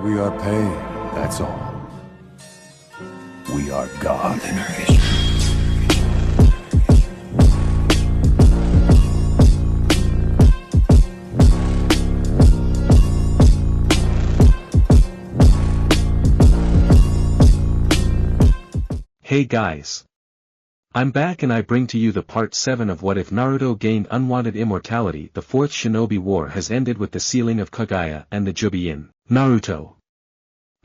We are pain, that's all. We are God. Hey guys. I'm back and I bring to you the part 7 of What If Naruto Gained Unwanted Immortality. The fourth Shinobi War has ended with the sealing of Kaguya and the Juubi in Naruto.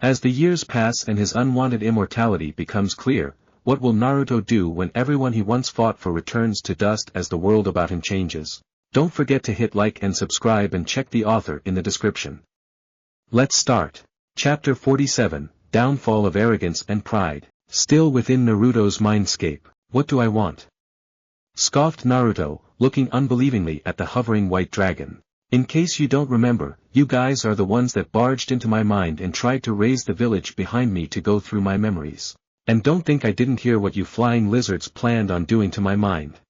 As the years pass and his unwanted immortality becomes clear, what will Naruto do when everyone he once fought for returns to dust as the world about him changes? Don't forget to hit like and subscribe and check the author in the description. Let's start. Chapter 47, Downfall of Arrogance and Pride. Still within Naruto's mindscape. What do I want? Scoffed Naruto, looking unbelievingly at the hovering white dragon. In case you don't remember, you guys are the ones that barged into my mind and tried to raise the village behind me to go through my memories. And don't think I didn't hear what you flying lizards planned on doing to my mind.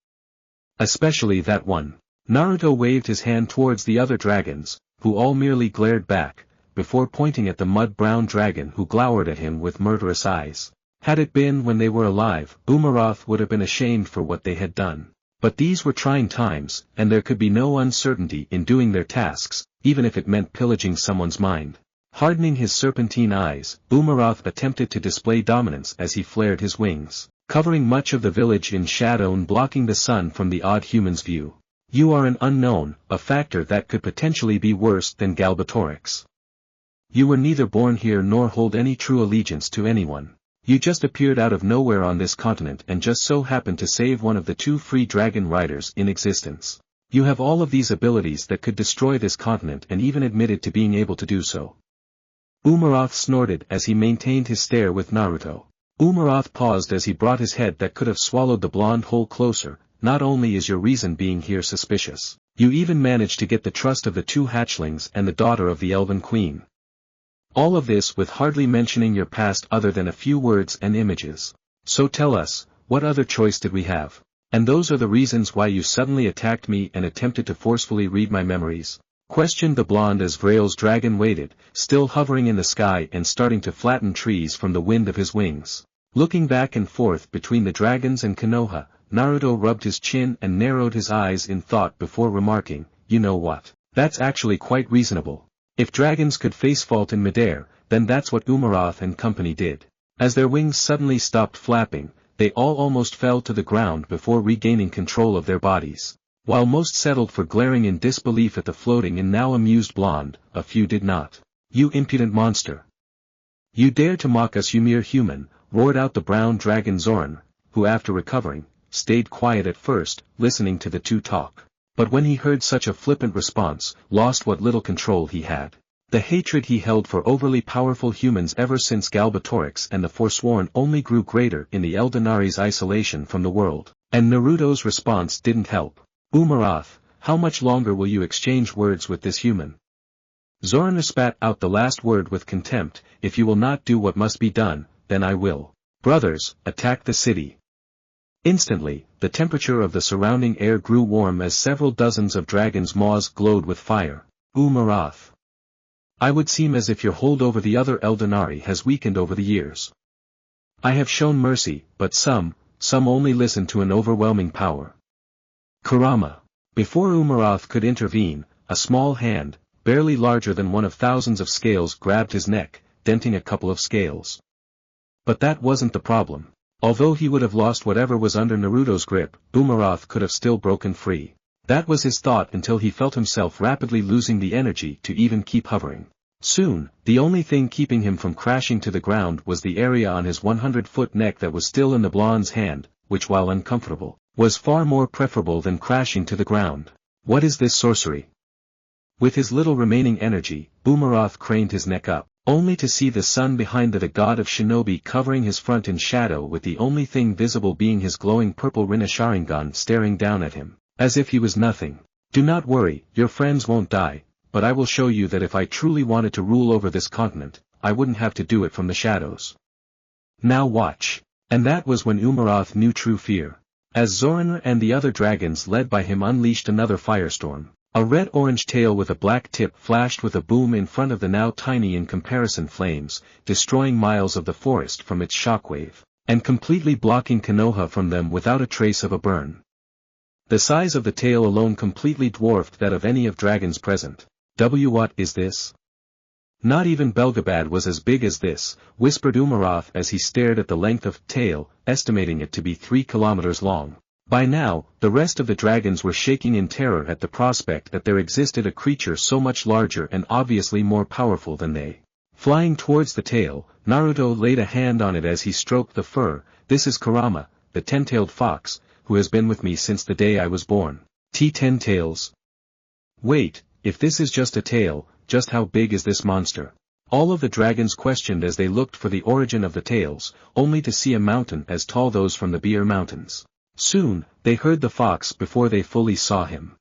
Especially that one. Naruto waved his hand towards the other dragons, who all merely glared back, before pointing at the mud-brown dragon who glowered at him with murderous eyes. Had it been when they were alive, Umarath would have been ashamed for what they had done. But these were trying times, and there could be no uncertainty in doing their tasks, even if it meant pillaging someone's mind. Hardening his serpentine eyes, Umarath attempted to display dominance as he flared his wings, covering much of the village in shadow and blocking the sun from the odd human's view. You are an unknown, a factor that could potentially be worse than Galbatorix. You were neither born here nor hold any true allegiance to anyone. You just appeared out of nowhere on this continent and just so happened to save one of the 2 free dragon riders in existence. You have all of these abilities that could destroy this continent and even admitted to being able to do so. Umarath snorted as he maintained his stare with Naruto. Umarath paused as he brought his head that could have swallowed the blonde hole closer. Not only is your reason being here suspicious, you even managed to get the trust of the 2 hatchlings and the daughter of the Elven Queen. All of this with hardly mentioning your past other than a few words and images. So tell us, what other choice did we have? And those are the reasons why you suddenly attacked me and attempted to forcefully read my memories? Questioned the blonde as Vrail's dragon waited, still hovering in the sky and starting to flatten trees from the wind of his wings. Looking back and forth between the dragons and Konoha, Naruto rubbed his chin and narrowed his eyes in thought before remarking, you know what? That's actually quite reasonable. If dragons could face fault in midair, then that's what Umarath and company did. As their wings suddenly stopped flapping, they all almost fell to the ground before regaining control of their bodies. While most settled for glaring in disbelief at the floating and now amused blonde, a few did not. You impudent monster! You dare to mock us, you mere human, roared out the brown dragon Zoran, who after recovering, stayed quiet at first, listening to the 2 talk. But when he heard such a flippant response, lost what little control he had. The hatred he held for overly powerful humans ever since Galbatorix and the Forsworn only grew greater in the Eldenari's isolation from the world, and Naruto's response didn't help. Umarath, how much longer will you exchange words with this human? Zoran spat out the last word with contempt, if you will not do what must be done, then I will. Brothers, attack the city. Instantly, the temperature of the surrounding air grew warm as several dozens of dragons' maws glowed with fire. Umarath. I would seem as if your hold over the other Eldenari has weakened over the years. I have shown mercy, but some only listen to an overwhelming power. Kurama. Before Umarath could intervene, a small hand, barely larger than one of thousands of scales grabbed his neck, denting a couple of scales. But that wasn't the problem. Although he would have lost whatever was under Naruto's grip, Umarath could have still broken free. That was his thought until he felt himself rapidly losing the energy to even keep hovering. Soon, the only thing keeping him from crashing to the ground was the area on his 100-foot neck that was still in the blonde's hand, which while uncomfortable, was far more preferable than crashing to the ground. What is this sorcery? With his little remaining energy, Umarath craned his neck up, only to see the sun behind the god of shinobi covering his front in shadow with the only thing visible being his glowing purple Rinna Sharingan staring down at him, as if he was nothing. Do not worry, your friends won't die, but I will show you that if I truly wanted to rule over this continent, I wouldn't have to do it from the shadows. Now watch. And that was when Umarath knew true fear. As Zoran and the other dragons led by him unleashed another firestorm, A red-orange tail with a black tip flashed with a boom in front of the now tiny in comparison flames, destroying miles of the forest from its shockwave, and completely blocking Konoha from them without a trace of a burn. The size of the tail alone completely dwarfed that of any of dragons present. What is this? Not even Belgabad was as big as this, whispered Umarath as he stared at the length of tail, estimating it to be 3 kilometers long. By now, the rest of the dragons were shaking in terror at the prospect that there existed a creature so much larger and obviously more powerful than they. Flying towards the tail, Naruto laid a hand on it as he stroked the fur. This is Kurama, the 10-tailed fox, who has been with me since the day I was born. 10 tails. Wait, if this is just a tail, just how big is this monster? All of the dragons questioned as they looked for the origin of the tails, only to see a mountain as tall as those from the Beer Mountains. Soon, they heard the fox before they fully saw him.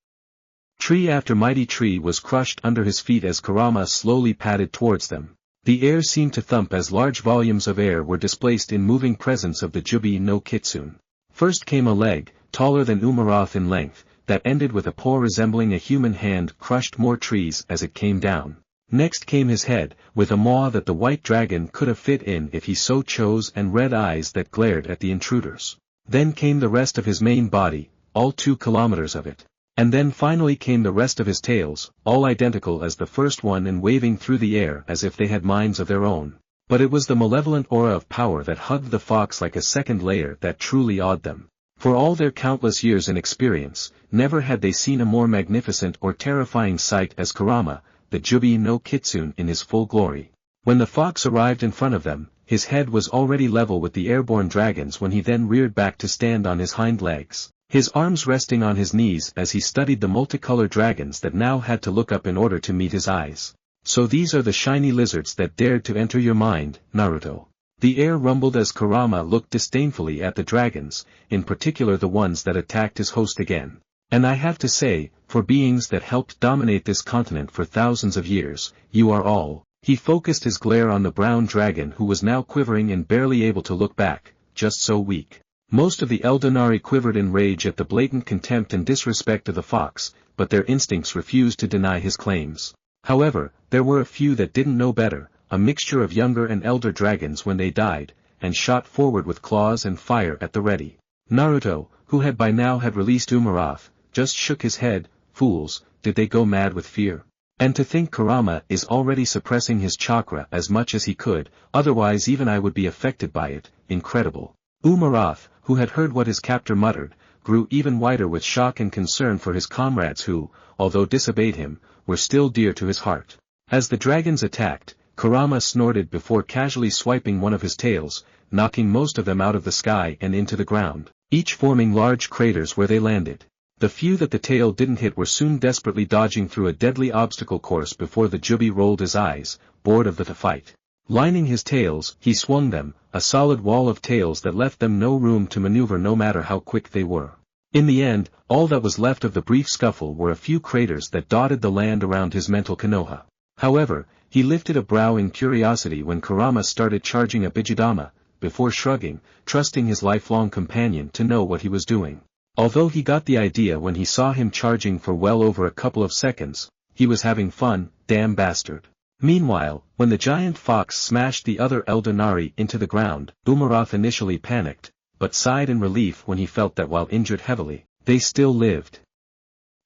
Tree after mighty tree was crushed under his feet as Kurama slowly padded towards them. The air seemed to thump as large volumes of air were displaced in moving presence of the Juubi no Kitsune. First came a leg, taller than Umarath in length, that ended with a paw resembling a human hand crushed more trees as it came down. Next came his head, with a maw that the white dragon could have fit in if he so chose and red eyes that glared at the intruders. Then came the rest of his main body, all 2 kilometers of it. And then finally came the rest of his tails, all identical as the first one and waving through the air as if they had minds of their own. But it was the malevolent aura of power that hugged the fox like a second layer that truly awed them. For all their countless years in experience, never had they seen a more magnificent or terrifying sight as Kurama, the Juubi no Kitsune in his full glory. When the fox arrived in front of them, his head was already level with the airborne dragons when he then reared back to stand on his hind legs, his arms resting on his knees as he studied the multicolored dragons that now had to look up in order to meet his eyes. So these are the shiny lizards that dared to enter your mind, Naruto. The air rumbled as Kurama looked disdainfully at the dragons, in particular the ones that attacked his host again. And I have to say, for beings that helped dominate this continent for thousands of years, you are all. He focused his glare on the brown dragon who was now quivering and barely able to look back, just so weak. Most of the Eldenari quivered in rage at the blatant contempt and disrespect of the fox, but their instincts refused to deny his claims. However, there were a few that didn't know better, a mixture of younger and elder dragons when they died, and shot forward with claws and fire at the ready. Naruto, who had by now released Umarath, just shook his head. Fools, did they go mad with fear? And to think Kurama is already suppressing his chakra as much as he could, otherwise even I would be affected by it, incredible. Umarath, who had heard what his captor muttered, grew even whiter with shock and concern for his comrades who, although disobeyed him, were still dear to his heart. As the dragons attacked, Kurama snorted before casually swiping one of his tails, knocking most of them out of the sky and into the ground, each forming large craters where they landed. The few that the tail didn't hit were soon desperately dodging through a deadly obstacle course before the Juubi rolled his eyes, bored of the fight. Lining his tails, he swung them, a solid wall of tails that left them no room to maneuver no matter how quick they were. In the end, all that was left of the brief scuffle were a few craters that dotted the land around his mental Konoha. However, he lifted a brow in curiosity when Kurama started charging a Bijudama, before shrugging, trusting his lifelong companion to know what he was doing. Although he got the idea when he saw him charging for well over a couple of seconds, he was having fun, damn bastard. Meanwhile, when the giant fox smashed the other Eldenari into the ground, Umarath initially panicked, but sighed in relief when he felt that while injured heavily, they still lived.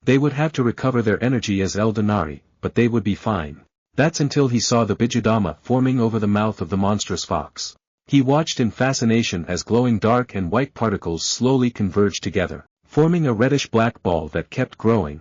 They would have to recover their energy as Eldenari, but they would be fine. That's until he saw the Bijudama forming over the mouth of the monstrous fox. He watched in fascination as glowing dark and white particles slowly converged together, forming a reddish-black ball that kept growing,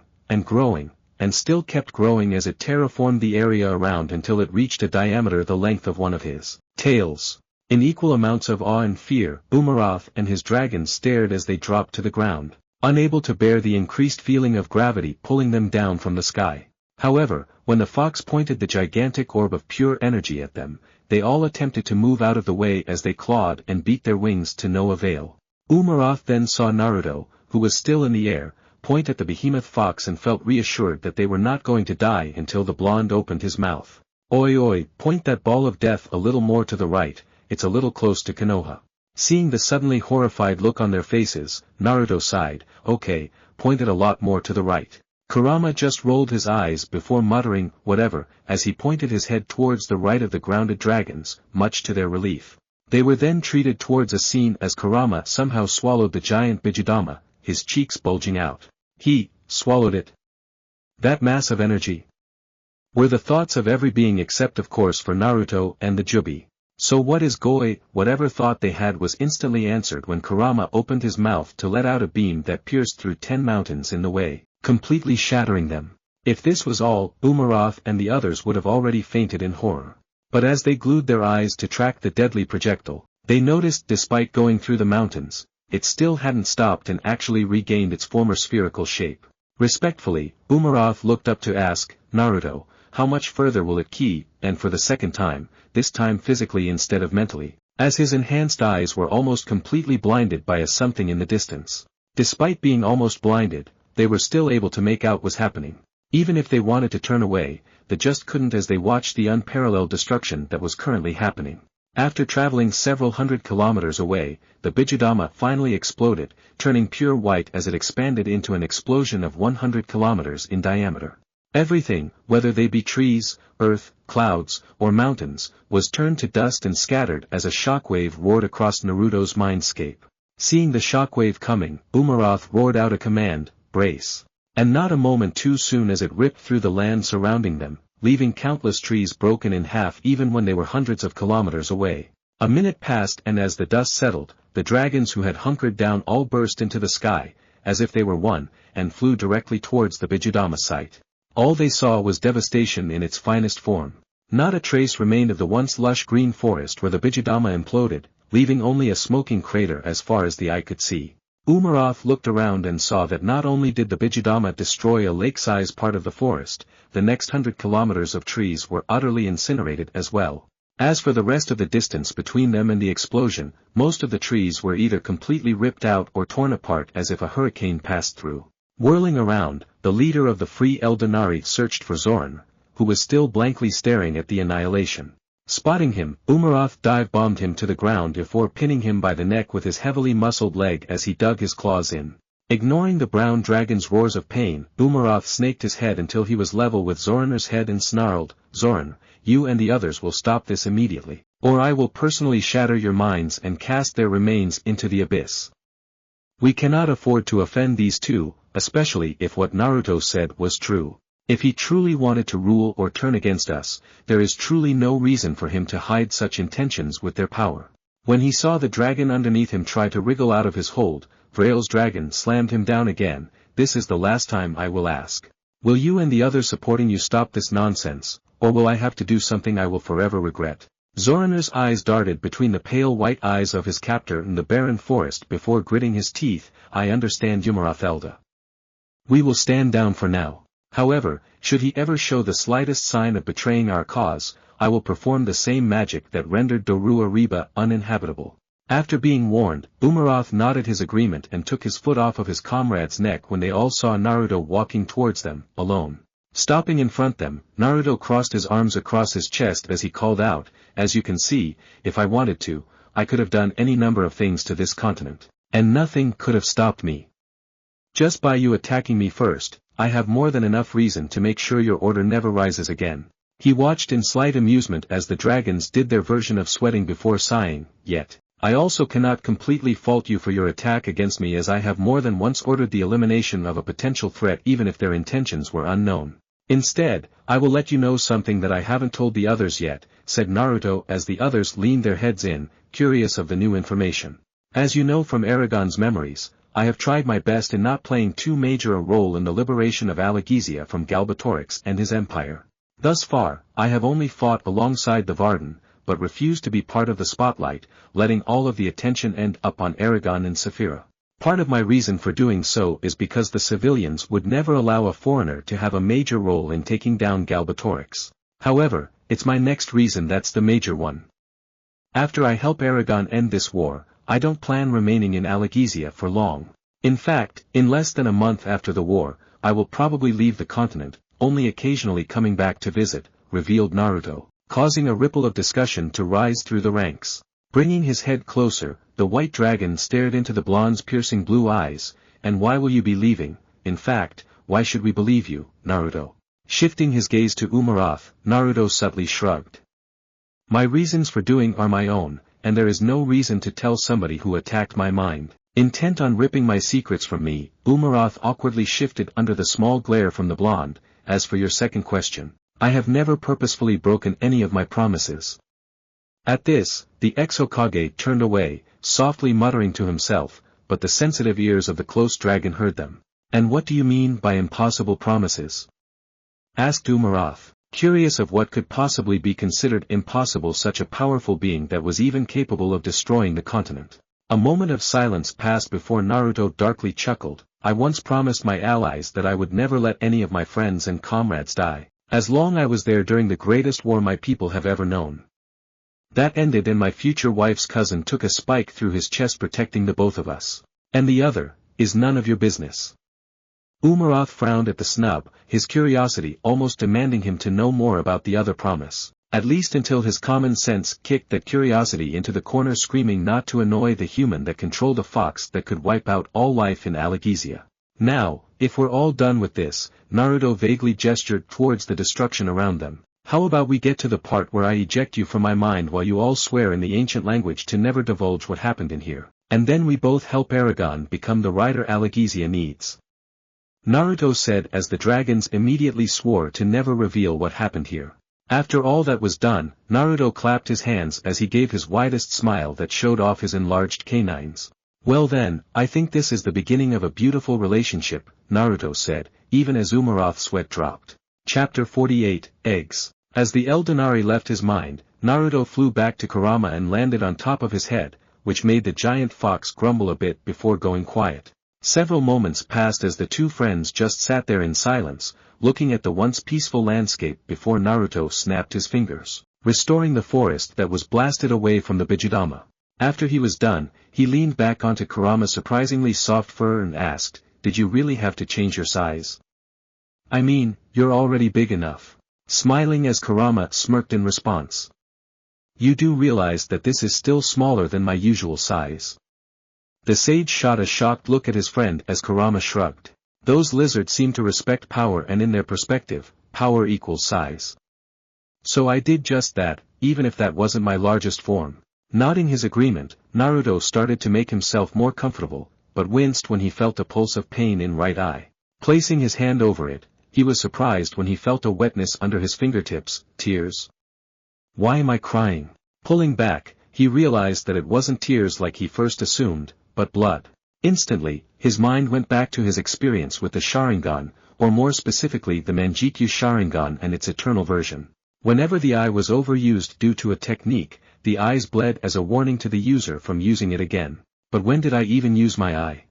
and still kept growing as it terraformed the area around until it reached a diameter the length of one of his tails. In equal amounts of awe and fear, Umarath and his dragon stared as they dropped to the ground, unable to bear the increased feeling of gravity pulling them down from the sky. However, when the fox pointed the gigantic orb of pure energy at them, they all attempted to move out of the way as they clawed and beat their wings to no avail. Umarath then saw Naruto, who was still in the air, point at the behemoth fox and felt reassured that they were not going to die until the blonde opened his mouth. Oi oi, point that ball of death a little more to the right, it's a little close to Konoha. Seeing the suddenly horrified look on their faces, Naruto sighed, okay, point it a lot more to the right. Kurama just rolled his eyes before muttering, whatever, as he pointed his head towards the right of the grounded dragons, much to their relief. They were then treated towards a scene as Kurama somehow swallowed the giant Bijudama, his cheeks bulging out. He swallowed it. That mass of energy were the thoughts of every being except of course for Naruto and the Juubi. So what is Goi? Whatever thought they had was instantly answered when Kurama opened his mouth to let out a beam that pierced through 10 mountains in the way, completely shattering them. If this was all, Umaroth and the others would have already fainted in horror. But as they glued their eyes to track the deadly projectile, they noticed despite going through the mountains, it still hadn't stopped and actually regained its former spherical shape. Respectfully, Umaroth looked up to ask, Naruto, how much further will it keep, and for the second time, this time physically instead of mentally, as his enhanced eyes were almost completely blinded by a something in the distance. Despite being almost blinded, they were still able to make out what was happening. Even if they wanted to turn away, they just couldn't as they watched the unparalleled destruction that was currently happening. After traveling several hundred kilometers away, the Bijudama finally exploded, turning pure white as it expanded into an explosion of 100 kilometers in diameter. Everything, whether they be trees, earth, clouds, or mountains, was turned to dust and scattered as a shockwave roared across Naruto's mindscape. Seeing the shockwave coming, Umaroth roared out a command, brace. And not a moment too soon as it ripped through the land surrounding them, leaving countless trees broken in half even when they were hundreds of kilometers away. A minute passed and as the dust settled, the dragons who had hunkered down all burst into the sky, as if they were one, and flew directly towards the Bijudama site. All they saw was devastation in its finest form. Not a trace remained of the once lush green forest where the Bijudama imploded, leaving only a smoking crater as far as the eye could see. Umaroth looked around and saw that not only did the Bijudama destroy a lake-size part of the forest, the next 100 kilometers of trees were utterly incinerated as well. As for the rest of the distance between them and the explosion, most of the trees were either completely ripped out or torn apart as if a hurricane passed through. Whirling around, the leader of the Free Eldenari searched for Zoran, who was still blankly staring at the annihilation. Spotting him, Umaroth dive-bombed him to the ground before pinning him by the neck with his heavily muscled leg as he dug his claws in. Ignoring the brown dragon's roars of pain, Umaroth snaked his head until he was level with Zoraner's head and snarled, Zoran, you and the others will stop this immediately, or I will personally shatter your minds and cast their remains into the abyss. We cannot afford to offend these two, especially if what Naruto said was true. If he truly wanted to rule or turn against us, there is truly no reason for him to hide such intentions with their power. When he saw the dragon underneath him try to wriggle out of his hold, Vrail's dragon slammed him down again. This is the last time I will ask. Will you and the others supporting you stop this nonsense, or will I have to do something I will forever regret? Zoraner's eyes darted between the pale white eyes of his captor in the barren forest before gritting his teeth. I understand Umaroth Elda. We will stand down for now. However, should he ever show the slightest sign of betraying our cause, I will perform the same magic that rendered Dorua Reba uninhabitable. After being warned, Umaroth nodded his agreement and took his foot off of his comrade's neck when they all saw Naruto walking towards them, alone. Stopping in front of them, Naruto crossed his arms across his chest as he called out, as you can see, if I wanted to, I could have done any number of things to this continent. And nothing could have stopped me. Just by you attacking me first, I have more than enough reason to make sure your order never rises again. He watched in slight amusement as the dragons did their version of sweating before sighing, yet, I also cannot completely fault you for your attack against me as I have more than once ordered the elimination of a potential threat even if their intentions were unknown. Instead, I will let you know something that I haven't told the others yet, said Naruto as the others leaned their heads in, curious of the new information. As you know from Eragon's memories, I have tried my best in not playing too major a role in the liberation of Alagizia from Galbatorix and his empire. Thus far, I have only fought alongside the Varden, but refused to be part of the spotlight, letting all of the attention end up on Eragon and Saphira. Part of my reason for doing so is because the civilians would never allow a foreigner to have a major role in taking down Galbatorix. However, it's my next reason that's the major one. After I help Eragon end this war, I don't plan remaining in Alagizia for long. In fact, in less than a month after the war, I will probably leave the continent, only occasionally coming back to visit, revealed Naruto, causing a ripple of discussion to rise through the ranks. Bringing his head closer, the white dragon stared into the blonde's piercing blue eyes, and why will you be leaving? In fact, why should we believe you, Naruto? Shifting his gaze to Umarath, Naruto subtly shrugged. My reasons for doing are my own, and there is no reason to tell somebody who attacked my mind. Intent on ripping my secrets from me, Umarath awkwardly shifted under the small glare from the blonde. As for your second question, I have never purposefully broken any of my promises. At this, the ex-Hokage turned away, softly muttering to himself, but the sensitive ears of the close dragon heard them. And what do you mean by impossible promises? Asked Umarath, curious of what could possibly be considered impossible, such a powerful being that was even capable of destroying the continent. A moment of silence passed before Naruto darkly chuckled. I once promised my allies that I would never let any of my friends and comrades die, as long I was there during the greatest war my people have ever known. That ended and my future wife's cousin took a spike through his chest, protecting the both of us. And the other is none of your business. Umarath frowned at the snub, his curiosity almost demanding him to know more about the other promise, at least until his common sense kicked that curiosity into the corner, screaming not to annoy the human that controlled a fox that could wipe out all life in Allegezia. Now, if we're all done with this, Naruto vaguely gestured towards the destruction around them. How about we get to the part where I eject you from my mind while you all swear in the ancient language to never divulge what happened in here, and then we both help Eragon become the rider Allegezia needs. Naruto said as the dragons immediately swore to never reveal what happened here. After all that was done, Naruto clapped his hands as he gave his widest smile that showed off his enlarged canines. Well then, I think this is the beginning of a beautiful relationship, Naruto said, even as Umarath's sweat dropped. Chapter 48, Eggs. As the Eldenari left his mind, Naruto flew back to Kurama and landed on top of his head, which made the giant fox grumble a bit before going quiet. Several moments passed as the two friends just sat there in silence, looking at the once peaceful landscape before Naruto snapped his fingers, restoring the forest that was blasted away from the Bijudama. After he was done, he leaned back onto Kurama's surprisingly soft fur and asked, did you really have to change your size? I mean, you're already big enough. Smiling as Kurama smirked in response. You do realize that this is still smaller than my usual size. The sage shot a shocked look at his friend as Kurama shrugged. Those lizards seem to respect power, and in their perspective, power equals size. So I did just that, even if that wasn't my largest form. Nodding his agreement, Naruto started to make himself more comfortable, but winced when he felt a pulse of pain in right eye. Placing his hand over it, he was surprised when he felt a wetness under his fingertips. Tears? Why am I crying? Pulling back, he realized that it wasn't tears like he first assumed, but blood. Instantly, his mind went back to his experience with the Sharingan, or more specifically the Manjikyu Sharingan and its eternal version. Whenever the eye was overused due to a technique, the eyes bled as a warning to the user from using it again. But when did I even use my eye?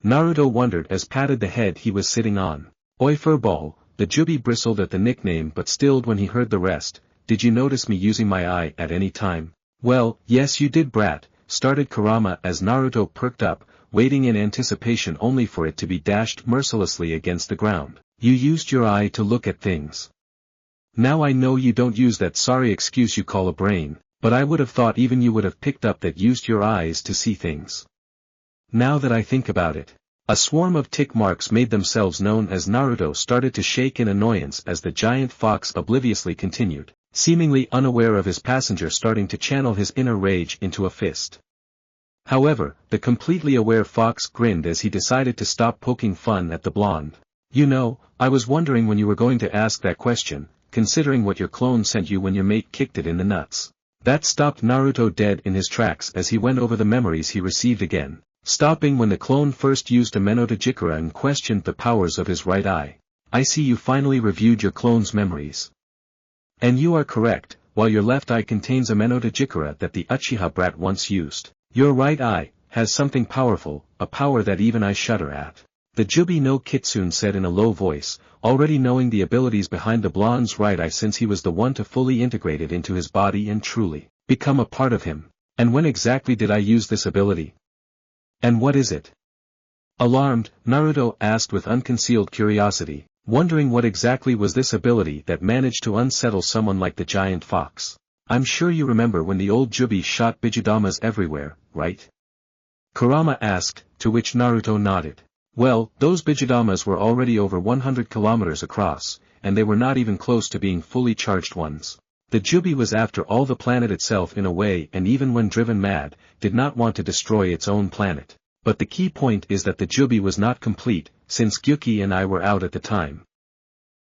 Naruto wondered as patted the head he was sitting on. Oi furball, the Juubi bristled at the nickname but stilled when he heard the rest. Did you notice me using my eye at any time? Well, yes you did, brat, started Kurama as Naruto perked up, waiting in anticipation only for it to be dashed mercilessly against the ground. You used your eye to look at things. Now I know you don't use that sorry excuse you call a brain, but I would have thought even you would have picked up that used your eyes to see things. Now that I think about it. A swarm of tick marks made themselves known as Naruto started to shake in annoyance as the giant fox obliviously continued, seemingly unaware of his passenger starting to channel his inner rage into a fist. However, the completely aware fox grinned as he decided to stop poking fun at the blonde. You know, I was wondering when you were going to ask that question, considering what your clone sent you when your mate kicked it in the nuts. That stopped Naruto dead in his tracks as he went over the memories he received again, stopping when the clone first used a Menotejikura and questioned the powers of his right eye. I see you finally reviewed your clone's memories. And you are correct, while your left eye contains a Menotejikura that the Uchiha brat once used, your right eye has something powerful, a power that even I shudder at. The Juubi no Kitsune said in a low voice, already knowing the abilities behind the blonde's right eye since he was the one to fully integrate it into his body and truly become a part of him. And when exactly did I use this ability? And what is it? Alarmed, Naruto asked with unconcealed curiosity, wondering what exactly was this ability that managed to unsettle someone like the giant fox. I'm sure you remember when the old Juubi shot Bijudamas everywhere, right? Kurama asked, to which Naruto nodded. Well, those Bijidamas were already over 100 kilometers across, and they were not even close to being fully charged ones. The Juubi was after all the planet itself in a way, and even when driven mad, did not want to destroy its own planet. But the key point is that the Juubi was not complete, since Gyuki and I were out at the time.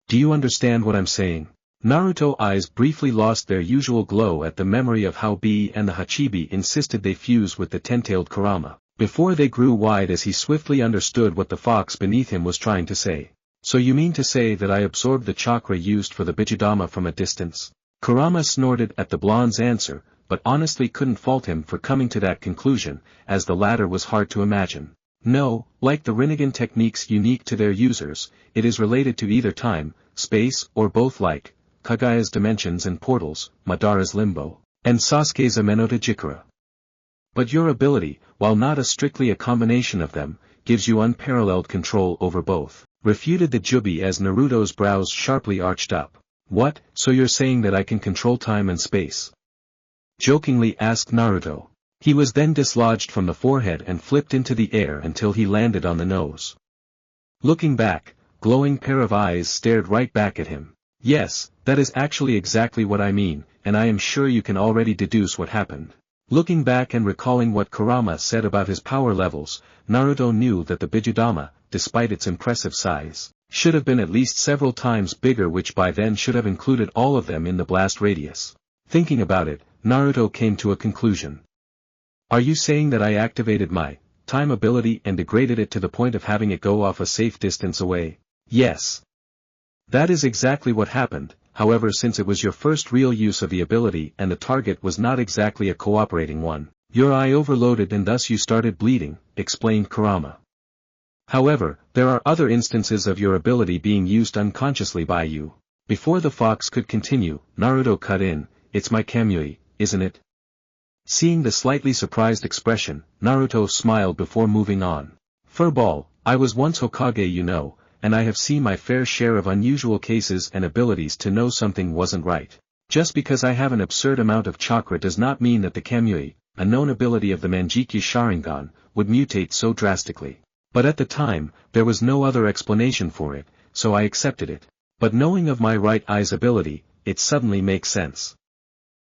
Do you understand what I'm saying? Naruto's eyes briefly lost their usual glow at the memory of how Bee and the Hachibi insisted they fuse with the ten-tailed Kurama, before they grew wide as he swiftly understood what the fox beneath him was trying to say. So you mean to say that I absorbed the chakra used for the Bijidama from a distance? Kurama snorted at the blonde's answer, but honestly couldn't fault him for coming to that conclusion, as the latter was hard to imagine. No, like the Rinnegan techniques unique to their users, it is related to either time, space, or both, like Kaguya's dimensions and portals, Madara's limbo, and Sasuke's Amenota Jikara. But your ability, while not strictly a combination of them, gives you unparalleled control over both, refuted the Juubi as Naruto's brows sharply arched up. What, so you're saying that I can control time and space? Jokingly asked Naruto. He was then dislodged from the forehead and flipped into the air until he landed on the nose. Looking back, glowing pair of eyes stared right back at him. Yes, that is actually exactly what I mean, and I am sure you can already deduce what happened. Looking back and recalling what Kurama said about his power levels, Naruto knew that the Bijidama, despite its impressive size, should have been at least several times bigger, which by then should have included all of them in the blast radius. Thinking about it, Naruto came to a conclusion. Are you saying that I activated my time ability and degraded it to the point of having it go off a safe distance away? Yes. That is exactly what happened. However, since it was your first real use of the ability and the target was not exactly a cooperating one, your eye overloaded and thus you started bleeding, explained Kurama. However, there are other instances of your ability being used unconsciously by you. Before the fox could continue, Naruto cut in, it's my Kamui, isn't it? Seeing the slightly surprised expression, Naruto smiled before moving on. Furball, I was once Hokage, you know, and I have seen my fair share of unusual cases and abilities to know something wasn't right. Just because I have an absurd amount of chakra does not mean that the Kamui, a known ability of the Manjikyu Sharingan, would mutate so drastically. But at the time, there was no other explanation for it, so I accepted it. But knowing of my right eye's ability, it suddenly makes sense.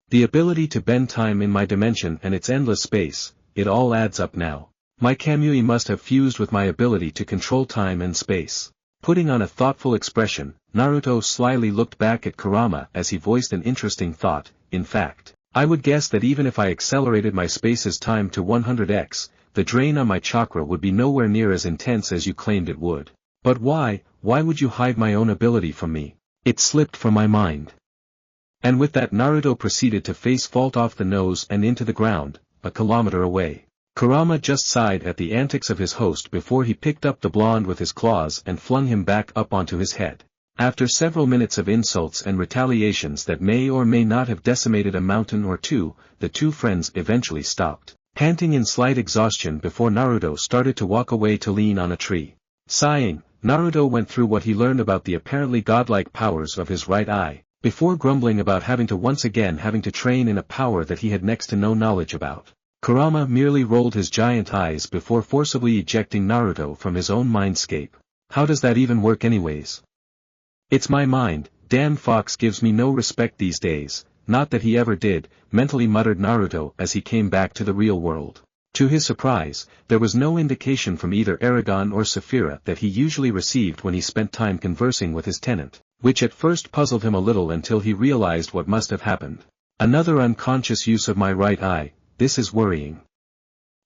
The ability to bend time in my dimension and its endless space, it all adds up now. My Kamui must have fused with my ability to control time and space. Putting on a thoughtful expression, Naruto slyly looked back at Kurama as he voiced an interesting thought. In fact, I would guess that even if I accelerated my space's time to 100x, the drain on my chakra would be nowhere near as intense as you claimed it would. But why would you hide my own ability from me? It slipped from my mind. And with that, Naruto proceeded to face fault off the nose and into the ground, a kilometer away. Kurama just sighed at the antics of his host before he picked up the blonde with his claws and flung him back up onto his head. After several minutes of insults and retaliations that may or may not have decimated a mountain or two, the two friends eventually stopped, panting in slight exhaustion before Naruto started to walk away to lean on a tree. Sighing, Naruto went through what he learned about the apparently godlike powers of his right eye, before grumbling about having to train in a power that he had next to no knowledge about. Kurama merely rolled his giant eyes before forcibly ejecting Naruto from his own mindscape. How does that even work anyways? It's my mind, damn fox gives me no respect these days, not that he ever did, mentally muttered Naruto as he came back to the real world. To his surprise, there was no indication from either Eragon or Saphira that he usually received when he spent time conversing with his tenant, which at first puzzled him a little until he realized what must have happened. Another unconscious use of my right eye. This is worrying.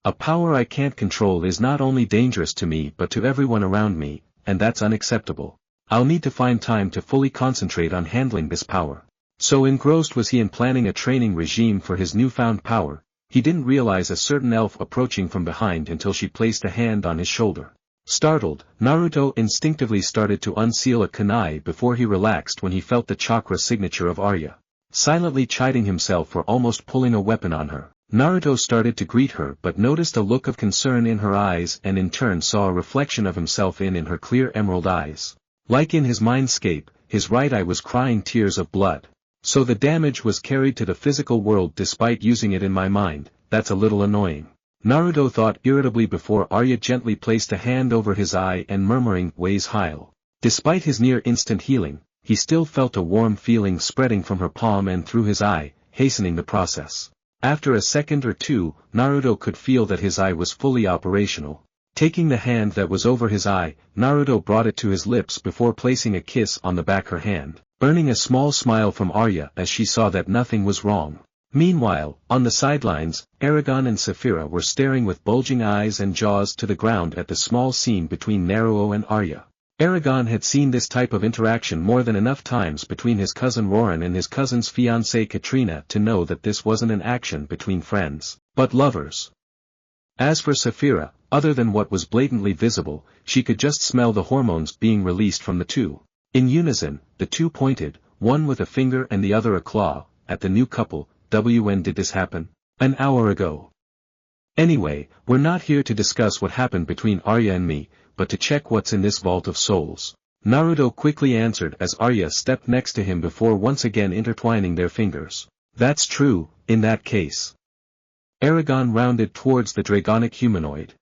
A power I can't control is not only dangerous to me but to everyone around me, and that's unacceptable. I'll need to find time to fully concentrate on handling this power. So engrossed was he in planning a training regime for his newfound power, he didn't realize a certain elf approaching from behind until she placed a hand on his shoulder. Startled, Naruto instinctively started to unseal a kunai before he relaxed when he felt the chakra signature of Arya. Silently chiding himself for almost pulling a weapon on her, Naruto started to greet her but noticed a look of concern in her eyes and in turn saw a reflection of himself in her clear emerald eyes. Like in his mindscape, his right eye was crying tears of blood. So the damage was carried to the physical world despite using it in my mind. That's a little annoying. Naruto thought irritably before Arya gently placed a hand over his eye and murmuring, "Ways Heil." Despite his near-instant healing, he still felt a warm feeling spreading from her palm and through his eye, hastening the process. After a second or two, Naruto could feel that his eye was fully operational. Taking the hand that was over his eye, Naruto brought it to his lips before placing a kiss on the back of her hand, earning a small smile from Arya as she saw that nothing was wrong. Meanwhile, on the sidelines, Eragon and Saphira were staring with bulging eyes and jaws to the ground at the small scene between Naruto and Arya. Eragon had seen this type of interaction more than enough times between his cousin Roran and his cousin's fiancée Katrina to know that this wasn't an action between friends, but lovers. As for Saphira, other than what was blatantly visible, she could just smell the hormones being released from the two. In unison, the two pointed, one with a finger and the other a claw, at the new couple. When did this happen? An hour ago. Anyway, we're not here to discuss what happened between Arya and me, but to check what's in this vault of souls. Naruto quickly answered as Arya stepped next to him before once again intertwining their fingers. That's true, in that case. Eragon rounded towards the dragonic humanoid.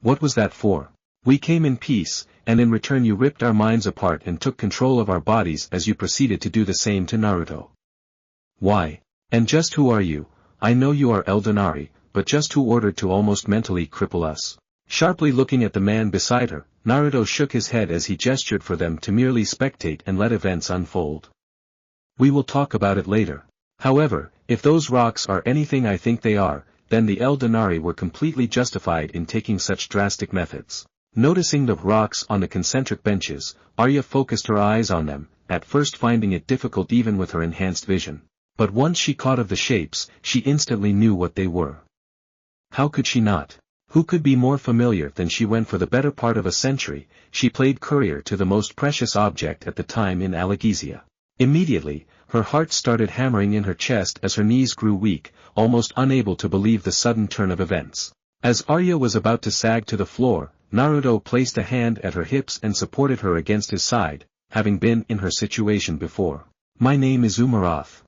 What was that for? We came in peace, and in return you ripped our minds apart and took control of our bodies as you proceeded to do the same to Naruto. Why? And just who are you? I know you are Eldenari, but just who ordered to almost mentally cripple us? Sharply looking at the man beside her, Naruto shook his head as he gestured for them to merely spectate and let events unfold. We will talk about it later. However, if those rocks are anything I think they are, then the Eldenari were completely justified in taking such drastic methods. Noticing the rocks on the concentric benches, Arya focused her eyes on them, at first finding it difficult even with her enhanced vision. But once she caught of the shapes, she instantly knew what they were. How could she not? Who could be more familiar than she when for the better part of a century, she played courier to the most precious object at the time in Allegezia. Immediately, her heart started hammering in her chest as her knees grew weak, almost unable to believe the sudden turn of events. As Arya was about to sag to the floor, Naruto placed a hand at her hips and supported her against his side, having been in her situation before. My name is Umaroth.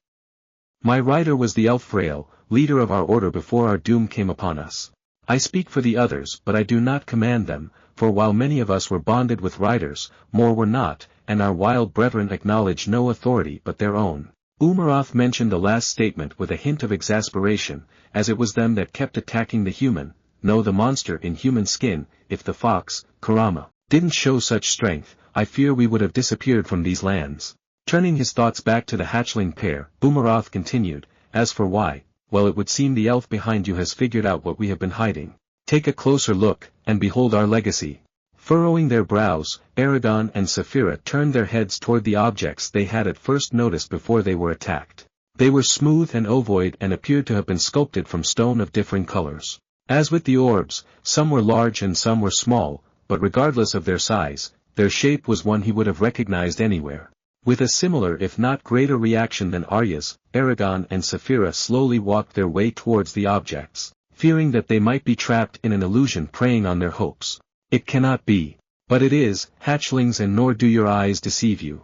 My rider was the elf Frail, leader of our order before our doom came upon us. I speak for the others but I do not command them, for while many of us were bonded with riders, more were not, and our wild brethren acknowledge no authority but their own. Umaroth mentioned the last statement with a hint of exasperation, as it was them that kept attacking the human, no the monster in human skin. If the fox, Kurama, didn't show such strength, I fear we would have disappeared from these lands. Turning his thoughts back to the hatchling pair, Umaroth continued, as for why, well it would seem the elf behind you has figured out what we have been hiding. Take a closer look, and behold our legacy. Furrowing their brows, Eragon and Saphira turned their heads toward the objects they had at first noticed before they were attacked. They were smooth and ovoid and appeared to have been sculpted from stone of differing colors. As with the orbs, some were large and some were small, but regardless of their size, their shape was one he would have recognized anywhere. With a similar if not greater reaction than Arya's, Eragon and Saphira slowly walked their way towards the objects, fearing that they might be trapped in an illusion preying on their hopes. It cannot be. But it is, hatchlings, and nor do your eyes deceive you.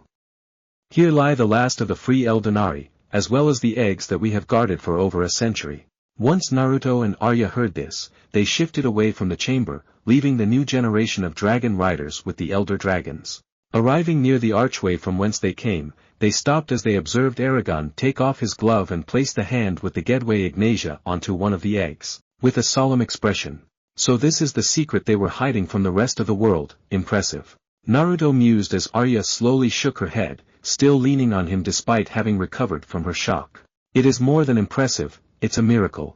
Here lie the last of the free Eldenari, as well as the eggs that we have guarded for over a century. Once Naruto and Arya heard this, they shifted away from the chamber, leaving the new generation of dragon riders with the elder dragons. Arriving near the archway from whence they came, they stopped as they observed Eragon take off his glove and place the hand with the Gedway Ignatia onto one of the eggs, with a solemn expression. So this is the secret they were hiding from the rest of the world. Impressive. Naruto mused as Arya slowly shook her head, still leaning on him despite having recovered from her shock. It is more than impressive, it's a miracle.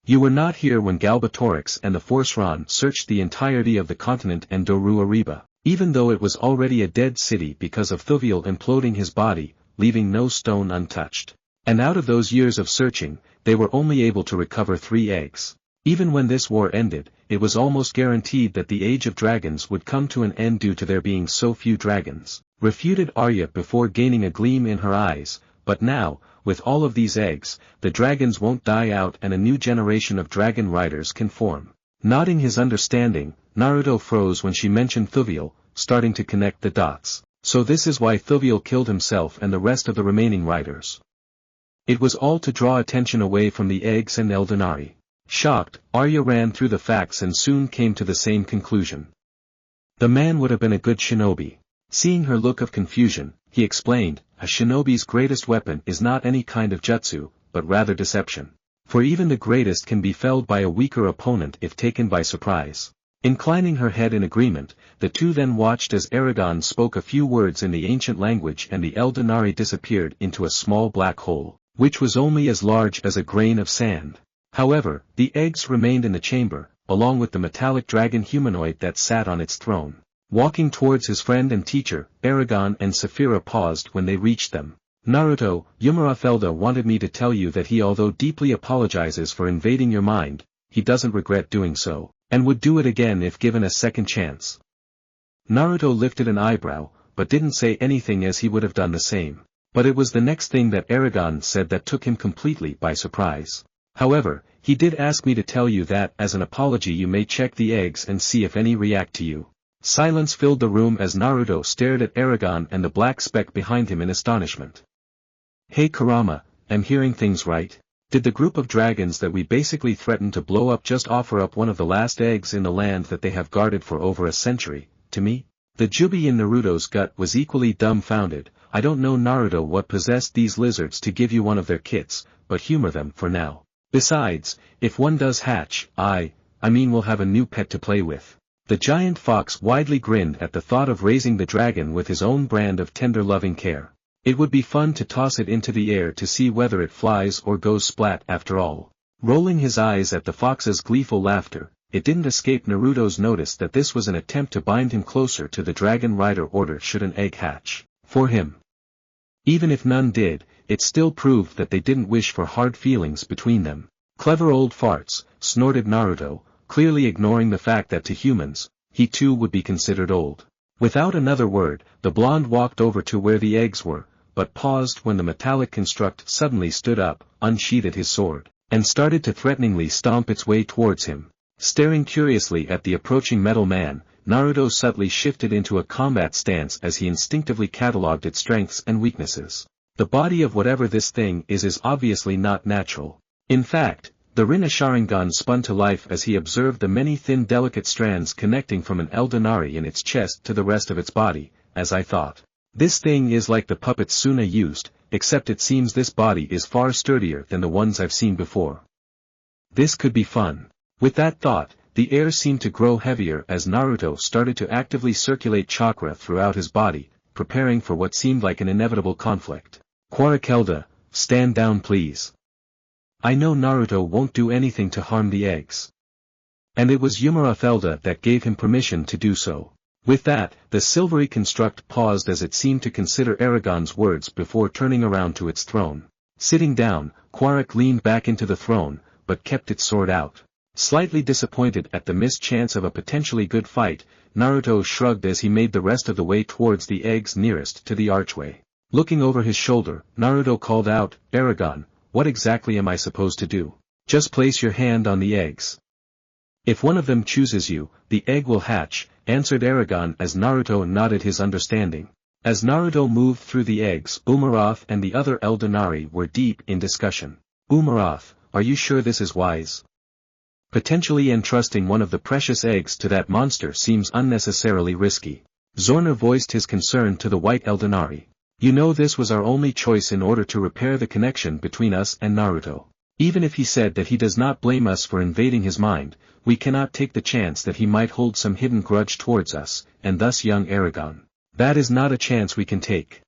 You were not here when Galbatorix and the Force Ron searched the entirety of the continent and Doru Ariba, even though it was already a dead city because of Thuviel imploding his body, leaving no stone untouched. And out of those years of searching, they were only able to recover 3 eggs. Even when this war ended, it was almost guaranteed that the Age of Dragons would come to an end due to there being so few dragons, refuted Arya before gaining a gleam in her eyes. But now, with all of these eggs, the dragons won't die out and a new generation of dragon riders can form. Nodding his understanding, Naruto froze when she mentioned Thuviel, starting to connect the dots. So this is why Thuviel killed himself and the rest of the remaining riders. It was all to draw attention away from the eggs and Eldenari. Shocked, Arya ran through the facts and soon came to the same conclusion. The man would have been a good shinobi. Seeing her look of confusion, he explained, a shinobi's greatest weapon is not any kind of jutsu, but rather deception. For even the greatest can be felled by a weaker opponent if taken by surprise. Inclining her head in agreement, the two then watched as Eragon spoke a few words in the ancient language and the Eldenari disappeared into a small black hole, which was only as large as a grain of sand. However, the eggs remained in the chamber, along with the metallic dragon humanoid that sat on its throne. Walking towards his friend and teacher, Eragon and Saphira paused when they reached them. Naruto, Umarafelda wanted me to tell you that he although deeply apologizes for invading your mind, he doesn't regret doing so, and would do it again if given a second chance. Naruto lifted an eyebrow, but didn't say anything as he would have done the same. But it was the next thing that Eragon said that took him completely by surprise. However, he did ask me to tell you that as an apology you may check the eggs and see if any react to you. Silence filled the room as Naruto stared at Eragon and the black speck behind him in astonishment. Hey Kurama, I'm hearing things right? Did the group of dragons that we basically threatened to blow up just offer up one of the last eggs in the land that they have guarded for over a century, to me? The Juubi in Naruto's gut was equally dumbfounded. I don't know Naruto what possessed these lizards to give you one of their kits, but humor them for now. Besides, if one does hatch, I mean we'll have a new pet to play with. The giant fox widely grinned at the thought of raising the dragon with his own brand of tender loving care. It would be fun to toss it into the air to see whether it flies or goes splat after all. Rolling his eyes at the fox's gleeful laughter, it didn't escape Naruto's notice that this was an attempt to bind him closer to the Dragon Rider order should an egg hatch. For him. Even if none did, it still proved that they didn't wish for hard feelings between them. Clever old farts, snorted Naruto, clearly ignoring the fact that to humans, he too would be considered old. Without another word, the blonde walked over to where the eggs were, but paused when the metallic construct suddenly stood up, unsheathed his sword, and started to threateningly stomp its way towards him. Staring curiously at the approaching metal man, Naruto subtly shifted into a combat stance as he instinctively catalogued its strengths and weaknesses. The body of whatever this thing is obviously not natural. In fact, the Rinna Sharingan spun to life as he observed the many thin delicate strands connecting from an Eldenari in its chest to the rest of its body, as I thought. This thing is like the puppets Suna used, except it seems this body is far sturdier than the ones I've seen before. This could be fun. With that thought, the air seemed to grow heavier as Naruto started to actively circulate chakra throughout his body, preparing for what seemed like an inevitable conflict. Kwarakelda, stand down please. I know Naruto won't do anything to harm the eggs. And it was Umarafelda that gave him permission to do so. With that, the silvery construct paused as it seemed to consider Eragon's words before turning around to its throne. Sitting down, Quark leaned back into the throne, but kept its sword out. Slightly disappointed at the missed chance of a potentially good fight, Naruto shrugged as he made the rest of the way towards the eggs nearest to the archway. Looking over his shoulder, Naruto called out, Eragon, what exactly am I supposed to do? Just place your hand on the eggs. If one of them chooses you, the egg will hatch, answered Eragon as Naruto nodded his understanding. As Naruto moved through the eggs, Umarath and the other Eldenari were deep in discussion. Umarath, are you sure this is wise? Potentially entrusting one of the precious eggs to that monster seems unnecessarily risky. Zorna voiced his concern to the white Eldenari. You know this was our only choice in order to repair the connection between us and Naruto. Even if he said that he does not blame us for invading his mind, we cannot take the chance that he might hold some hidden grudge towards us, and thus young Eragon. That is not a chance we can take.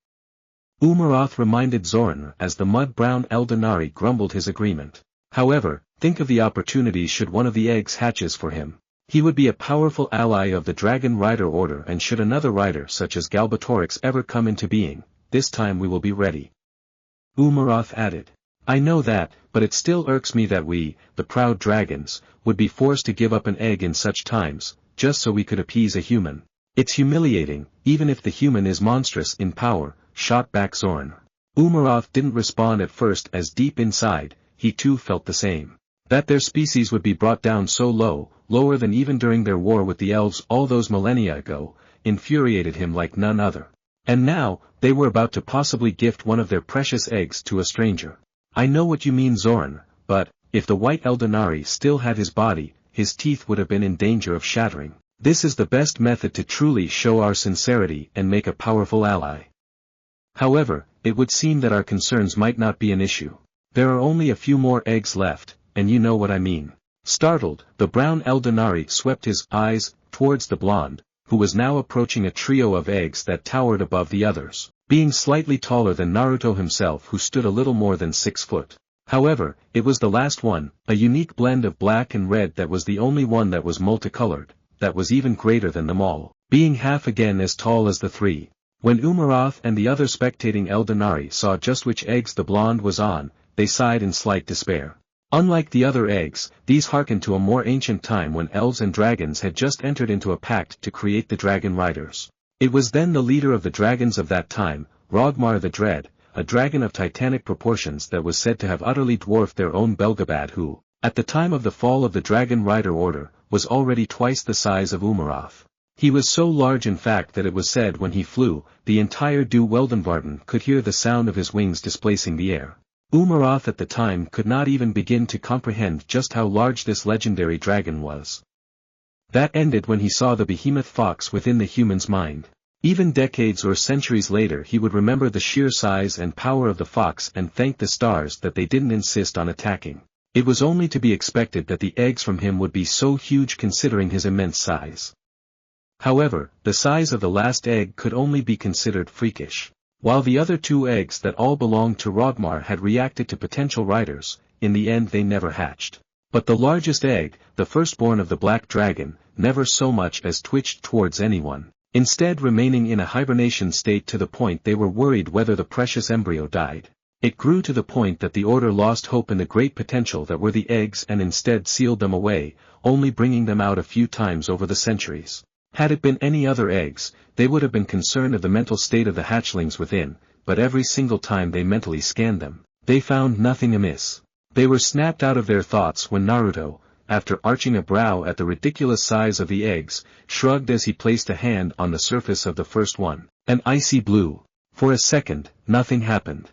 Umarath reminded Zorn as the mud-brown Eldenari grumbled his agreement. However, think of the opportunities should one of the eggs hatches for him. He would be a powerful ally of the Dragon Rider Order, and should another rider such as Galbatorix ever come into being, this time we will be ready. Umarath added. I know that, but it still irks me that we, the proud dragons, would be forced to give up an egg in such times, just so we could appease a human. It's humiliating, even if the human is monstrous in power, shot back Zorn. Umarath didn't respond at first as deep inside, he too felt the same. That their species would be brought down so low, lower than even during their war with the elves all those millennia ago, infuriated him like none other. And now, they were about to possibly gift one of their precious eggs to a stranger. I know what you mean Zorn, but, if the white Eldenari still had his body, his teeth would have been in danger of shattering. This is the best method to truly show our sincerity and make a powerful ally. However, it would seem that our concerns might not be an issue. There are only a few more eggs left, and you know what I mean. Startled, the brown Eldenari swept his eyes towards the blonde, who was now approaching a trio of eggs that towered above the others, being slightly taller than Naruto himself, who stood a little more than 6 foot. However, it was the last one, a unique blend of black and red, that was the only one that was multicolored, that was even greater than them all, being half again as tall as the three. When Umarath and the other spectating Eldenari saw just which eggs the blonde was on, they sighed in slight despair. Unlike the other eggs, these hearkened to a more ancient time when elves and dragons had just entered into a pact to create the dragon riders. It was then the leader of the dragons of that time, Rogmar the Dread, a dragon of titanic proportions that was said to have utterly dwarfed their own Belgabad, who, at the time of the fall of the Dragon Rider Order, was already twice the size of Umarath. He was so large in fact that it was said when he flew, the entire Du Weldenvarden could hear the sound of his wings displacing the air. Umarath at the time could not even begin to comprehend just how large this legendary dragon was. That ended when he saw the behemoth fox within the human's mind. Even decades or centuries later he would remember the sheer size and power of the fox and thank the stars that they didn't insist on attacking. It was only to be expected that the eggs from him would be so huge considering his immense size. However, the size of the last egg could only be considered freakish. While the other 2 eggs that all belonged to Rogmar had reacted to potential riders, in the end they never hatched. But the largest egg, the firstborn of the black dragon, never so much as twitched towards anyone, instead remaining in a hibernation state to the point they were worried whether the precious embryo died. It grew to the point that the order lost hope in the great potential that were the eggs and instead sealed them away, only bringing them out a few times over the centuries. Had it been any other eggs, they would have been concerned of the mental state of the hatchlings within, but every single time they mentally scanned them, they found nothing amiss. They were snapped out of their thoughts when Naruto, after arching a brow at the ridiculous size of the eggs, shrugged as he placed a hand on the surface of the first one, an icy blue. For a second, nothing happened.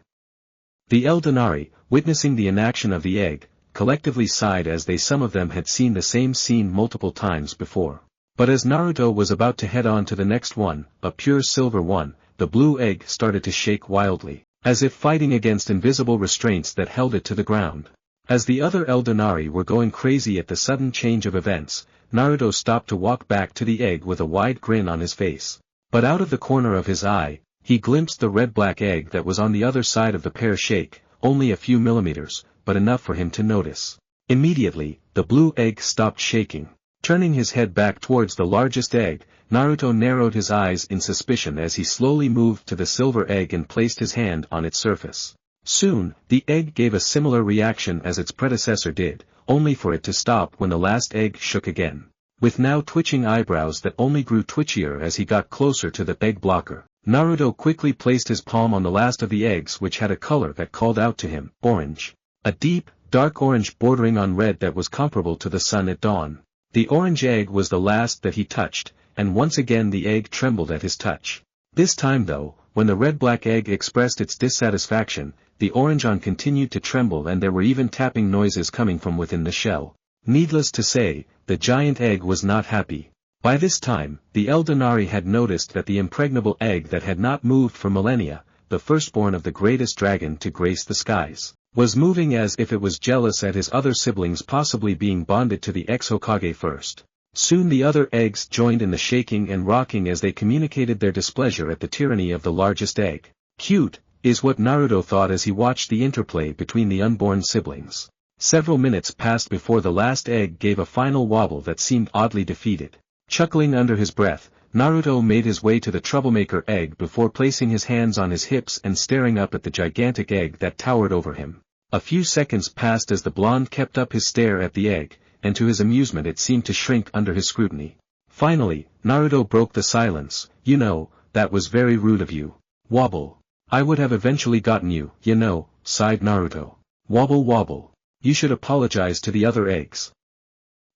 The Eldenari, witnessing the inaction of the egg, collectively sighed as some of them had seen the same scene multiple times before. But as Naruto was about to head on to the next one, a pure silver one, the blue egg started to shake wildly, as if fighting against invisible restraints that held it to the ground. As the other Eldenari were going crazy at the sudden change of events, Naruto stopped to walk back to the egg with a wide grin on his face. But out of the corner of his eye, he glimpsed the red-black egg that was on the other side of the pear shake, only a few millimeters, but enough for him to notice. Immediately, the blue egg stopped shaking. Turning his head back towards the largest egg, Naruto narrowed his eyes in suspicion as he slowly moved to the silver egg and placed his hand on its surface. Soon, the egg gave a similar reaction as its predecessor did, only for it to stop when the last egg shook again. With now twitching eyebrows that only grew twitchier as he got closer to the egg blocker, Naruto quickly placed his palm on the last of the eggs, which had a color that called out to him, orange. A deep, dark orange bordering on red that was comparable to the sun at dawn. The orange egg was the last that he touched, and once again the egg trembled at his touch. This time though, when the red-black egg expressed its dissatisfaction, the orange one continued to tremble and there were even tapping noises coming from within the shell. Needless to say, the giant egg was not happy. By this time, the Eldenari had noticed that the impregnable egg that had not moved for millennia, the firstborn of the greatest dragon to grace the skies, was moving as if it was jealous at his other siblings possibly being bonded to the ex-Hokage first. Soon the other eggs joined in the shaking and rocking as they communicated their displeasure at the tyranny of the largest egg. Cute, is what Naruto thought as he watched the interplay between the unborn siblings. Several minutes passed before the last egg gave a final wobble that seemed oddly defeated. Chuckling under his breath, Naruto made his way to the troublemaker egg before placing his hands on his hips and staring up at the gigantic egg that towered over him. A few seconds passed as the blonde kept up his stare at the egg, and to his amusement it seemed to shrink under his scrutiny. Finally, Naruto broke the silence. "You know, that was very rude of you. Wobble. I would have eventually gotten you, you know," sighed Naruto. "Wobble wobble. You should apologize to the other eggs."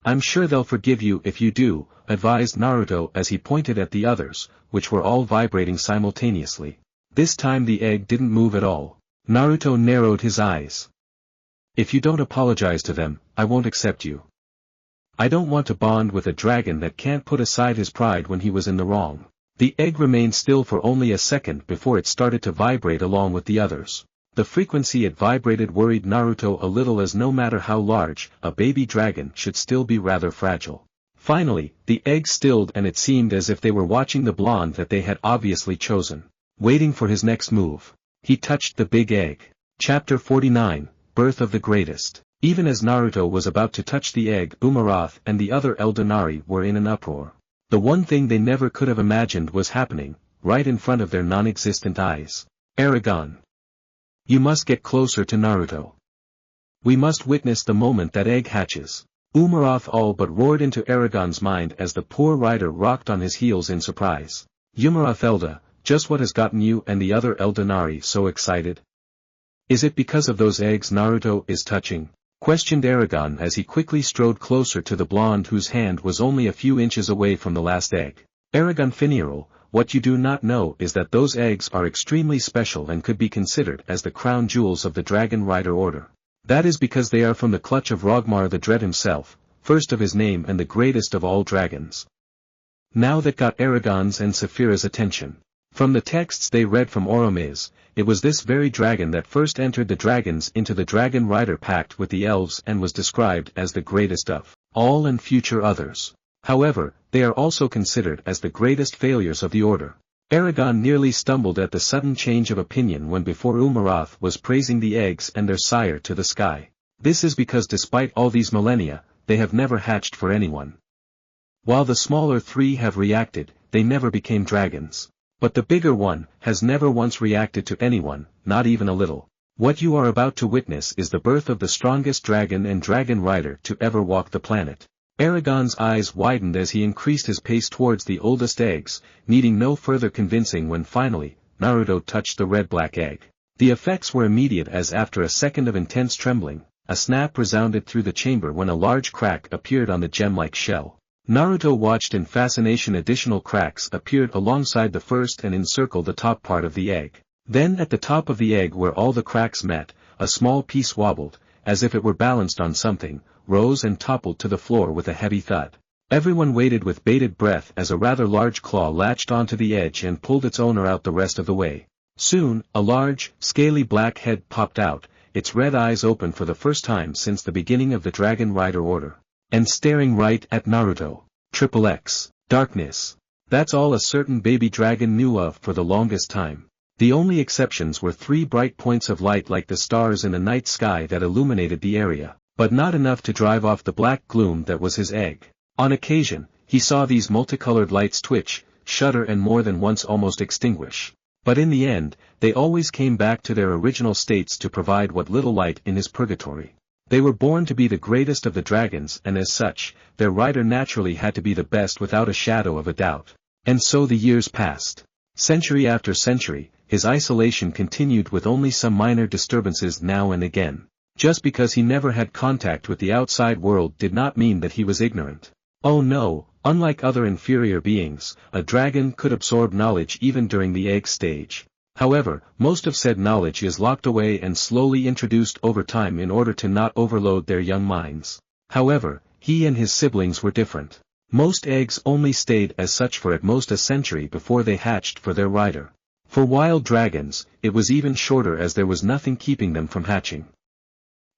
"I'm sure they'll forgive you if you do," advised Naruto as he pointed at the others, which were all vibrating simultaneously. This time the egg didn't move at all. Naruto narrowed his eyes. If you don't apologize to them, I won't accept you. I don't want to bond with a dragon that can't put aside his pride when he was in the wrong. The egg remained still for only a second before it started to vibrate along with the others. The frequency it vibrated worried Naruto a little, as no matter how large, a baby dragon should still be rather fragile. Finally, the egg stilled and it seemed as if they were watching the blonde that they had obviously chosen, waiting for his next move. He touched the big egg. Chapter 49, Birth of the Greatest. Even as Naruto was about to touch the egg, Umarath and the other Eldenari were in an uproar. The one thing they never could have imagined was happening, right in front of their non-existent eyes. Eragon. You must get closer to Naruto. We must witness the moment that egg hatches. Umarath all but roared into Eragon's mind as the poor rider rocked on his heels in surprise. Umarath Elda, just what has gotten you and the other Eldenari so excited? Is it because of those eggs Naruto is touching? Questioned Eragon as he quickly strode closer to the blonde whose hand was only a few inches away from the last egg. Eragon Finiro, what you do not know is that those eggs are extremely special and could be considered as the crown jewels of the Dragon Rider Order. That is because they are from the clutch of Rogmar the Dread himself, first of his name and the greatest of all dragons. Now that got Eragon's and Saphira's attention. From the texts they read from Oromiz, it was this very dragon that first entered the dragons into the Dragon Rider Pact with the elves and was described as the greatest of all and future others. However, they are also considered as the greatest failures of the order. Eragon nearly stumbled at the sudden change of opinion when before Umarath was praising the eggs and their sire to the sky. This is because despite all these millennia, they have never hatched for anyone. While the smaller three have reacted, they never became dragons. But the bigger one has never once reacted to anyone, not even a little. What you are about to witness is the birth of the strongest dragon and dragon rider to ever walk the planet. Eragon's eyes widened as he increased his pace towards the oldest eggs, needing no further convincing when finally, Naruto touched the red-black egg. The effects were immediate as after a second of intense trembling, a snap resounded through the chamber when a large crack appeared on the gem-like shell. Naruto watched in fascination. Additional cracks appeared alongside the first and encircled the top part of the egg. Then at the top of the egg where all the cracks met, a small piece wobbled, as if it were balanced on something, rose and toppled to the floor with a heavy thud. Everyone waited with bated breath as a rather large claw latched onto the edge and pulled its owner out the rest of the way. Soon, a large, scaly black head popped out, its red eyes open for the first time since the beginning of the Dragon Rider Order. And staring right at Naruto. XXX. Darkness. That's all a certain baby dragon knew of for the longest time. The only exceptions were 3 bright points of light like the stars in the night sky that illuminated the area, but not enough to drive off the black gloom that was his egg. On occasion, he saw these multicolored lights twitch, shudder and more than once almost extinguish. But in the end, they always came back to their original states to provide what little light in his purgatory. They were born to be the greatest of the dragons and as such, their rider naturally had to be the best without a shadow of a doubt. And so the years passed. Century after century, his isolation continued with only some minor disturbances now and again. Just because he never had contact with the outside world did not mean that he was ignorant. Oh no, unlike other inferior beings, a dragon could absorb knowledge even during the egg stage. However, most of said knowledge is locked away and slowly introduced over time in order to not overload their young minds. However, he and his siblings were different. Most eggs only stayed as such for at most a century before they hatched for their rider. For wild dragons, it was even shorter as there was nothing keeping them from hatching.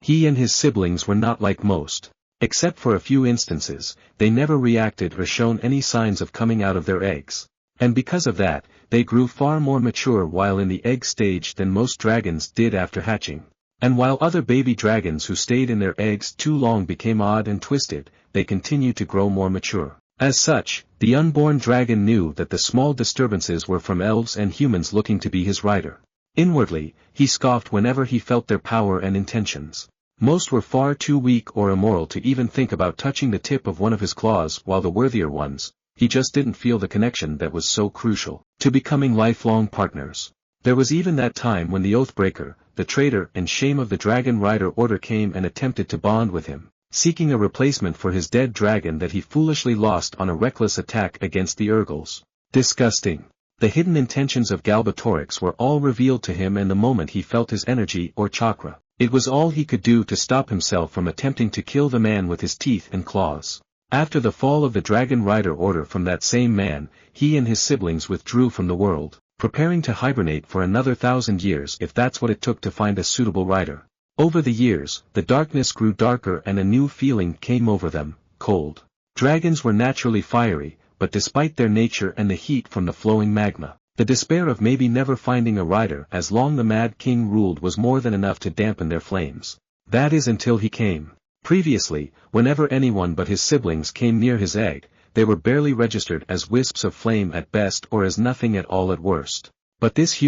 He and his siblings were not like most. Except for a few instances, they never reacted or shown any signs of coming out of their eggs. And because of that, they grew far more mature while in the egg stage than most dragons did after hatching. And while other baby dragons who stayed in their eggs too long became odd and twisted, they continued to grow more mature. As such, the unborn dragon knew that the small disturbances were from elves and humans looking to be his rider. Inwardly, he scoffed whenever he felt their power and intentions. Most were far too weak or immoral to even think about touching the tip of one of his claws, while the worthier ones, he just didn't feel the connection that was so crucial to becoming lifelong partners. There was even that time when the Oathbreaker, the traitor and shame of the Dragon Rider Order came and attempted to bond with him, seeking a replacement for his dead dragon that he foolishly lost on a reckless attack against the Urgles. Disgusting. The hidden intentions of Galbatorix were all revealed to him and the moment he felt his energy or chakra It was all he could do to stop himself from attempting to kill the man with his teeth and claws. After the fall of the Dragon Rider order from that same man, he and his siblings withdrew from the world, preparing to hibernate for another 1,000 years if that's what it took to find a suitable rider. Over the years, the darkness grew darker and a new feeling came over them, cold. Dragons were naturally fiery, but despite their nature and the heat from the flowing magma, the despair of maybe never finding a rider as long the Mad King ruled was more than enough to dampen their flames. That is until he came. Previously, whenever anyone but his siblings came near his egg, they were barely registered as wisps of flame at best or as nothing at all at worst. But this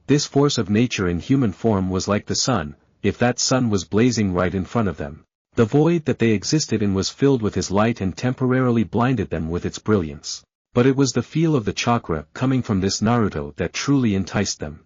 this force of nature in human form was like the sun, if that sun was blazing right in front of them. The void that they existed in was filled with his light and temporarily blinded them with its brilliance. But it was the feel of the chakra coming from this Naruto that truly enticed them.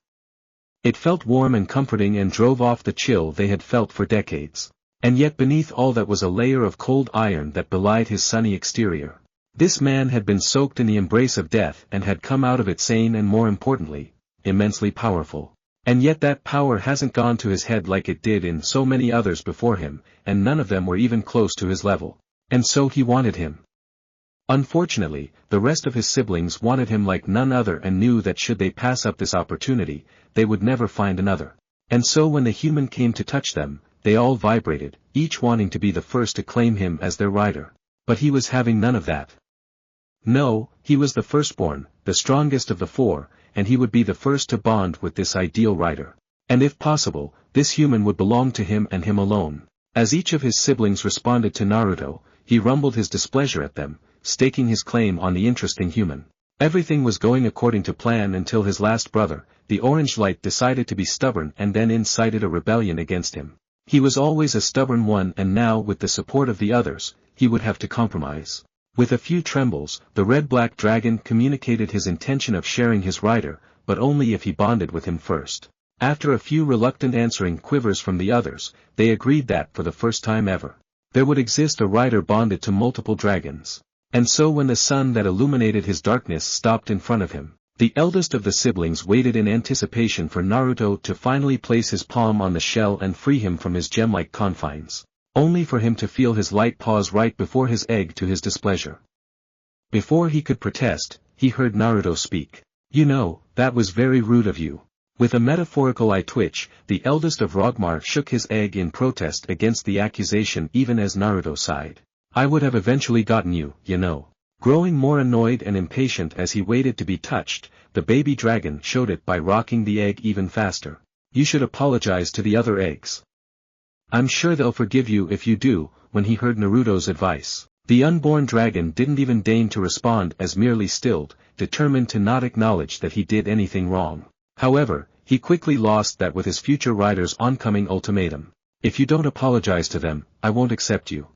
It felt warm and comforting and drove off the chill they had felt for decades. And yet beneath all that was a layer of cold iron that belied his sunny exterior. This man had been soaked in the embrace of death and had come out of it sane and more importantly, immensely powerful. And yet that power hasn't gone to his head like it did in so many others before him, and none of them were even close to his level. And so he wanted him. Unfortunately, the rest of his siblings wanted him like none other and knew that should they pass up this opportunity, they would never find another. And so when the human came to touch them, they all vibrated, each wanting to be the first to claim him as their rider. But he was having none of that. No, he was the firstborn, the strongest of the four, and he would be the first to bond with this ideal rider. And if possible, this human would belong to him and him alone. As each of his siblings responded to Naruto, he rumbled his displeasure at them, staking his claim on the interesting human. Everything was going according to plan until his last brother, the Orange Light, decided to be stubborn and then incited a rebellion against him. He was always a stubborn one and now with the support of the others, he would have to compromise. With a few trembles, the red-black dragon communicated his intention of sharing his rider, but only if he bonded with him first. After a few reluctant answering quivers from the others, they agreed that for the first time ever, there would exist a rider bonded to multiple dragons. And so when the sun that illuminated his darkness stopped in front of him, the eldest of the siblings waited in anticipation for Naruto to finally place his palm on the shell and free him from his gem-like confines, only for him to feel his light pause right before his egg to his displeasure. Before he could protest, he heard Naruto speak. "You know, that was very rude of you." With a metaphorical eye twitch, the eldest of Rogmar shook his egg in protest against the accusation even as Naruto sighed. "I would have eventually gotten you, you know." Growing more annoyed and impatient as he waited to be touched, the baby dragon showed it by rocking the egg even faster. "You should apologize to the other eggs. I'm sure they'll forgive you if you do." When he heard Naruto's advice, the unborn dragon didn't even deign to respond as merely stilled, determined to not acknowledge that he did anything wrong. However, he quickly lost that with his future rider's oncoming ultimatum. "If you don't apologize to them, I won't accept you.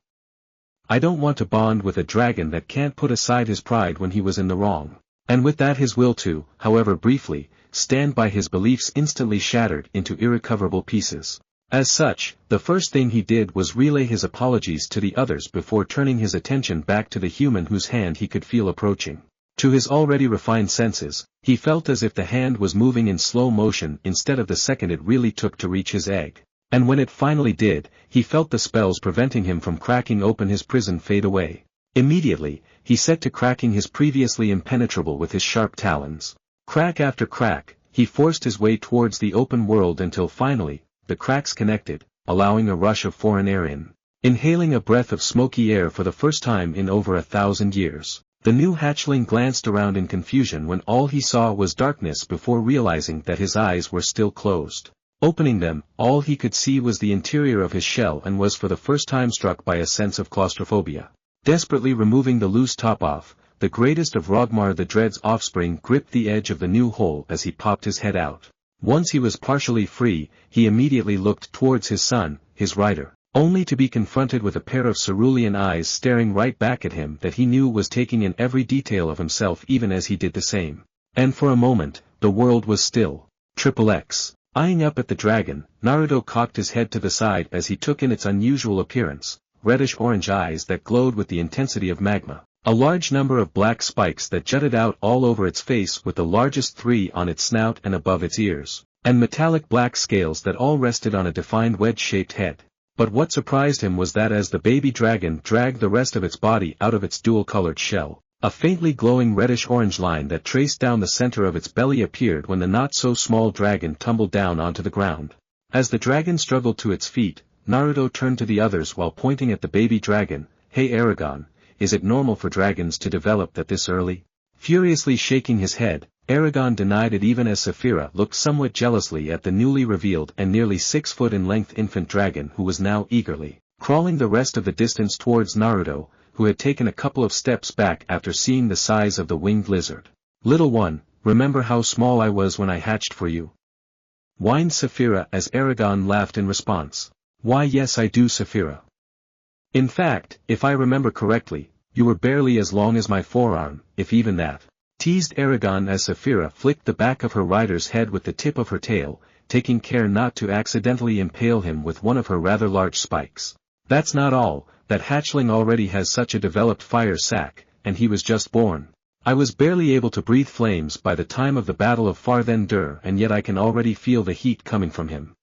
I don't want to bond with a dragon that can't put aside his pride when he was in the wrong." And with that his will to, however briefly, stand by his beliefs instantly shattered into irrecoverable pieces. As such, the first thing he did was relay his apologies to the others before turning his attention back to the human whose hand he could feel approaching. To his already refined senses, he felt as if the hand was moving in slow motion instead of the second it really took to reach his egg. And when it finally did, he felt the spells preventing him from cracking open his prison fade away. Immediately, he set to cracking his previously impenetrable with his sharp talons. Crack after crack, he forced his way towards the open world until finally, the cracks connected, allowing a rush of foreign air in. Inhaling a breath of smoky air for the first time in over 1,000 years, the new hatchling glanced around in confusion when all he saw was darkness before realizing that his eyes were still closed. Opening them, all he could see was the interior of his shell and was for the first time struck by a sense of claustrophobia. Desperately removing the loose top off, the greatest of Rogmar the Dread's offspring gripped the edge of the new hole as he popped his head out. Once he was partially free, he immediately looked towards his son, his rider, only to be confronted with a pair of cerulean eyes staring right back at him that he knew was taking in every detail of himself even as he did the same. And for a moment, the world was still. XXX. Eyeing up at the dragon, Naruto cocked his head to the side as he took in its unusual appearance, reddish-orange eyes that glowed with the intensity of magma, a large number of black spikes that jutted out all over its face with the largest 3 on its snout and above its ears, and metallic black scales that all rested on a defined wedge-shaped head. But what surprised him was that as the baby dragon dragged the rest of its body out of its dual-colored shell, a faintly glowing reddish-orange line that traced down the center of its belly appeared when the not-so-small dragon tumbled down onto the ground. As the dragon struggled to its feet, Naruto turned to the others while pointing at the baby dragon. "Hey Eragon, is it normal for dragons to develop that this early?" Furiously shaking his head, Eragon denied it even as Saphira looked somewhat jealously at the newly revealed and nearly 6 foot in length infant dragon who was now eagerly crawling the rest of the distance towards Naruto, who had taken a couple of steps back after seeing the size of the winged lizard. "Little one, remember how small I was when I hatched for you?" whined Saphira as Eragon laughed in response. "Why yes I do Saphira. In fact, if I remember correctly, you were barely as long as my forearm, if even that," teased Eragon as Saphira flicked the back of her rider's head with the tip of her tail, taking care not to accidentally impale him with one of her rather large spikes. "That's not all, that hatchling already has such a developed fire sac, and he was just born. I was barely able to breathe flames by the time of the Battle of Farthendur and yet I can already feel the heat coming from him.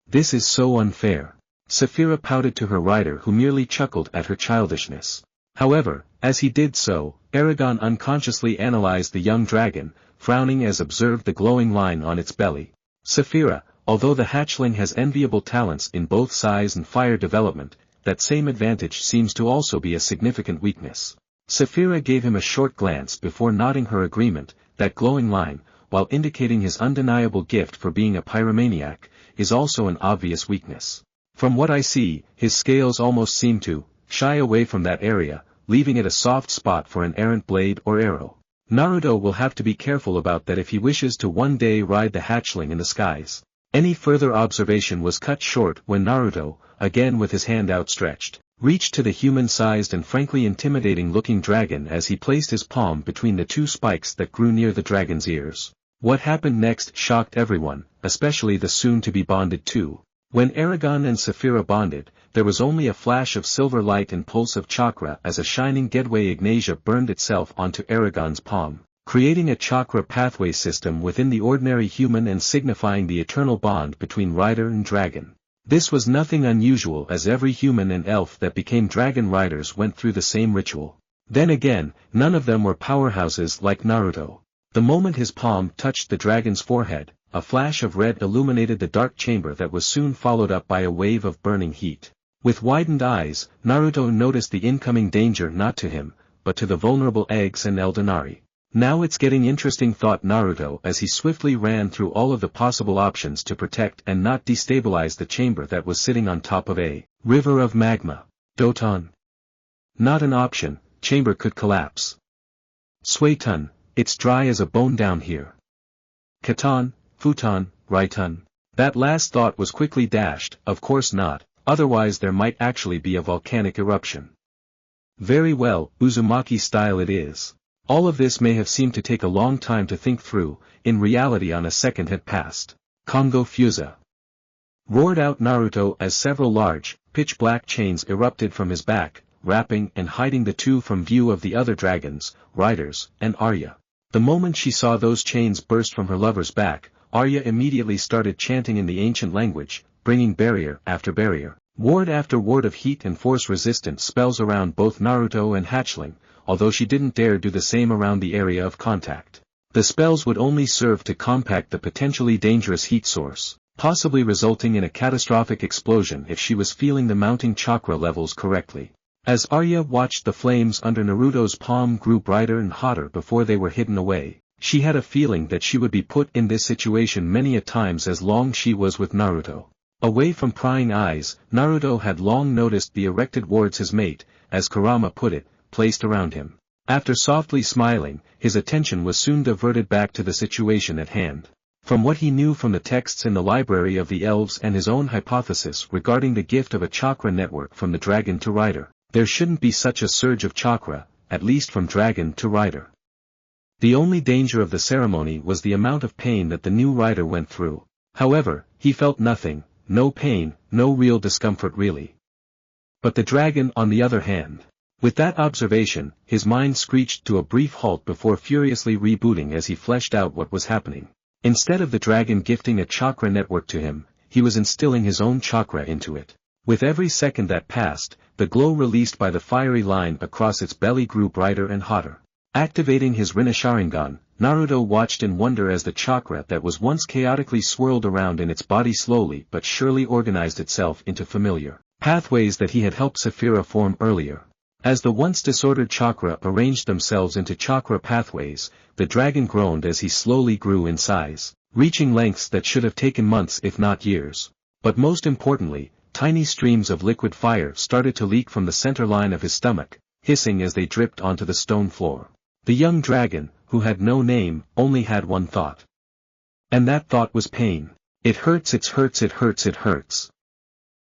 This is so unfair." Saphira pouted to her rider who merely chuckled at her childishness. However, as he did so, Eragon unconsciously analyzed the young dragon, frowning as observed the glowing line on its belly. "Saphira, although the hatchling has enviable talents in both size and fire development, that same advantage seems to also be a significant weakness." Saphira gave him a short glance before nodding her agreement. "That glowing line, while indicating his undeniable gift for being a pyromaniac, is also an obvious weakness. From what I see, his scales almost seem to shy away from that area, leaving it a soft spot for an errant blade or arrow. Naruto will have to be careful about that if he wishes to one day ride the hatchling in the skies." Any further observation was cut short when Naruto, again with his hand outstretched, reached to the human-sized and frankly intimidating-looking dragon as he placed his palm between the 2 spikes that grew near the dragon's ears. What happened next shocked everyone, especially the soon-to-be bonded two. When Eragon and Saphira bonded, there was only a flash of silver light and pulse of chakra as a shining Gedway Ignatia burned itself onto Eragon's palm, creating a chakra pathway system within the ordinary human and signifying the eternal bond between rider and dragon. This was nothing unusual as every human and elf that became dragon riders went through the same ritual. Then again, none of them were powerhouses like Naruto. The moment his palm touched the dragon's forehead, a flash of red illuminated the dark chamber that was soon followed up by a wave of burning heat. With widened eyes, Naruto noticed the incoming danger not to him, but to the vulnerable eggs and Eldenari. "Now it's getting interesting," thought Naruto as he swiftly ran through all of the possible options to protect and not destabilize the chamber that was sitting on top of a river of magma. Doton. Not an option, chamber could collapse. Sueton, it's dry as a bone down here. Katon, futon, Raiton. That last thought was quickly dashed, of course not, otherwise there might actually be a volcanic eruption. Very well, Uzumaki style it is. All of this may have seemed to take a long time to think through, in reality on a second had passed. Kongo Fusa! Roared out Naruto as several large, pitch-black chains erupted from his back, wrapping and hiding the two from view of the other dragons, riders, and Arya. The moment she saw those chains burst from her lover's back, Arya immediately started chanting in the ancient language, bringing barrier after barrier, ward after ward of heat and force-resistant spells around both Naruto and Hatchling, although she didn't dare do the same around the area of contact. The spells would only serve to compact the potentially dangerous heat source, possibly resulting in a catastrophic explosion if she was feeling the mounting chakra levels correctly. As Arya watched the flames under Naruto's palm grew brighter and hotter before they were hidden away, she had a feeling that she would be put in this situation many a times as long she was with Naruto. Away from prying eyes, Naruto had long noticed the erected wards his mate, as Kurama put it, placed around him. After softly smiling, his attention was soon diverted back to the situation at hand. From what he knew from the texts in the library of the elves and his own hypothesis regarding the gift of a chakra network from the dragon to rider, there shouldn't be such a surge of chakra, at least from dragon to rider. The only danger of the ceremony was the amount of pain that the new rider went through. However, he felt nothing, no pain, no real discomfort really. But the dragon on the other hand. With that observation, his mind screeched to a brief halt before furiously rebooting as he fleshed out what was happening. Instead of the dragon gifting a chakra network to him, he was instilling his own chakra into it. With every second that passed, the glow released by the fiery line across its belly grew brighter and hotter. Activating his Rinne-Sharingan, Naruto watched in wonder as the chakra that was once chaotically swirled around in its body slowly but surely organized itself into familiar pathways that he had helped Saphira form earlier. As the once disordered chakra arranged themselves into chakra pathways, the dragon groaned as he slowly grew in size, reaching lengths that should have taken months if not years. But most importantly, tiny streams of liquid fire started to leak from the center line of his stomach, hissing as they dripped onto the stone floor. The young dragon, who had no name, only had one thought. And that thought was pain. It hurts, it hurts, it hurts, it hurts.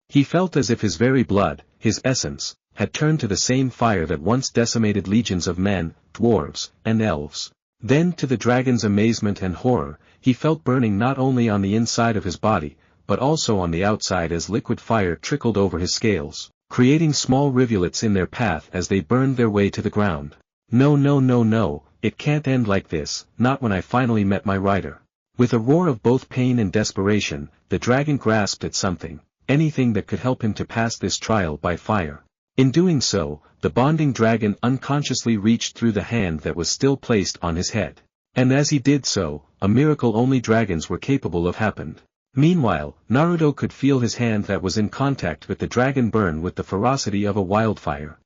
He felt as if his very blood, his essence, had turned to the same fire that once decimated legions of men, dwarves, and elves. Then to the dragon's amazement and horror, he felt burning not only on the inside of his body, but also on the outside as liquid fire trickled over his scales, creating small rivulets in their path as they burned their way to the ground. No, no, no, no, it can't end like this, not when I finally met my rider. With a roar of both pain and desperation, the dragon grasped at something, anything that could help him to pass this trial by fire. In doing so, the bonding dragon unconsciously reached through the hand that was still placed on his head. And as he did so, a miracle only dragons were capable of happened. Meanwhile, Naruto could feel his hand that was in contact with the dragon burn with the ferocity of a wildfire.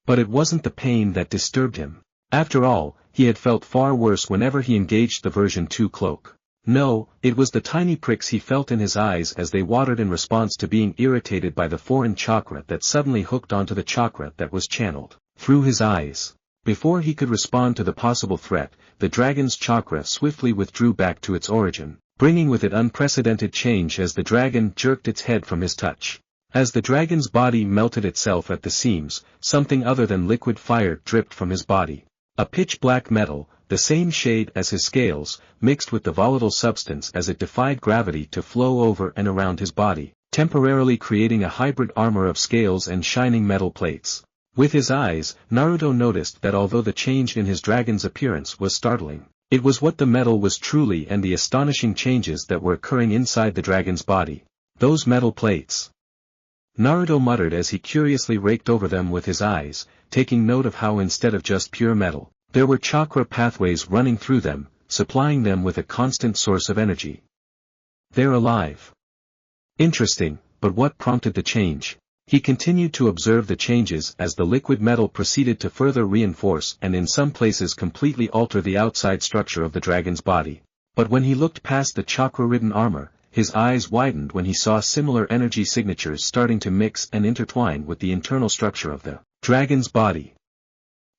But it wasn't the pain that disturbed him. After all, he had felt far worse whenever he engaged the version 2 cloak. No, it was the tiny pricks he felt in his eyes as they watered in response to being irritated by the foreign chakra that suddenly hooked onto the chakra that was channeled through his eyes. Before he could respond to the possible threat, the dragon's chakra swiftly withdrew back to its origin, bringing with it unprecedented change as the dragon jerked its head from his touch. As the dragon's body melted itself at the seams, something other than liquid fire dripped from his body. A pitch-black metal, the same shade as his scales, mixed with the volatile substance as it defied gravity to flow over and around his body, temporarily creating a hybrid armor of scales and shining metal plates. With his eyes, Naruto noticed that although the change in his dragon's appearance was startling, it was what the metal was truly and the astonishing changes that were occurring inside the dragon's body. Those metal plates. Naruto muttered as he curiously raked over them with his eyes, taking note of how instead of just pure metal, there were chakra pathways running through them, supplying them with a constant source of energy. They're alive. Interesting, but what prompted the change? He continued to observe the changes as the liquid metal proceeded to further reinforce and in some places completely alter the outside structure of the dragon's body. But when he looked past the chakra-ridden armor, his eyes widened when he saw similar energy signatures starting to mix and intertwine with the internal structure of the dragon's body.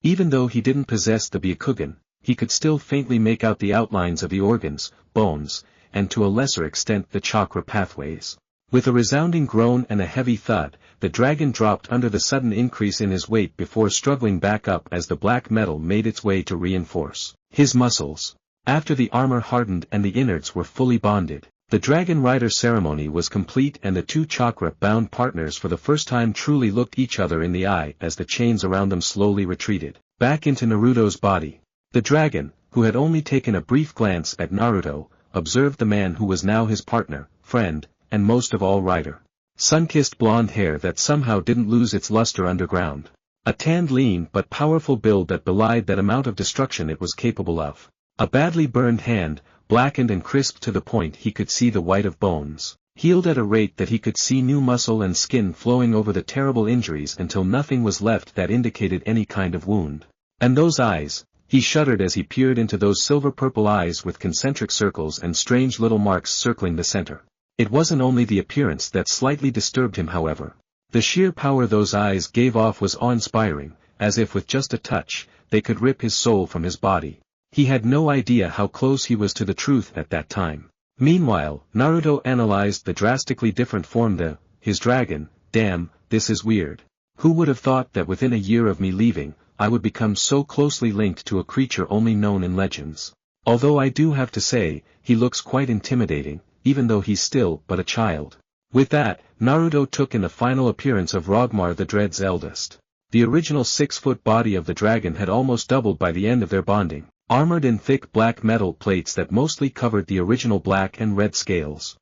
Even though he didn't possess the Byakugan, he could still faintly make out the outlines of the organs, bones, and to a lesser extent the chakra pathways. With a resounding groan and a heavy thud, the dragon dropped under the sudden increase in his weight before struggling back up as the black metal made its way to reinforce his muscles. After the armor hardened and the innards were fully bonded, the dragon rider ceremony was complete and the two chakra-bound partners for the first time truly looked each other in the eye as the chains around them slowly retreated back into Naruto's body. The dragon, who had only taken a brief glance at Naruto, observed the man who was now his partner, friend, and most of all rider. Sun-kissed blonde hair that somehow didn't lose its luster underground. A tanned lean but powerful build that belied that amount of destruction it was capable of. A badly burned hand, blackened and crisped to the point he could see the white of bones, healed at a rate that he could see new muscle and skin flowing over the terrible injuries until nothing was left that indicated any kind of wound. And those eyes, he shuddered as he peered into those silver-purple eyes with concentric circles and strange little marks circling the center. It wasn't only the appearance that slightly disturbed him, however. The sheer power those eyes gave off was awe-inspiring, as if with just a touch, they could rip his soul from his body. He had no idea how close he was to the truth at that time. Meanwhile, Naruto analyzed the drastically different form his dragon. Damn, this is weird. Who would have thought that within a year of me leaving, I would become so closely linked to a creature only known in legends. Although I do have to say, he looks quite intimidating, even though he's still but a child. With that, Naruto took in the final appearance of Rogmar the Dread's eldest. The original 6-foot body of the dragon had almost doubled by the end of their bonding, armored in thick black metal plates that mostly covered the original black and red scales.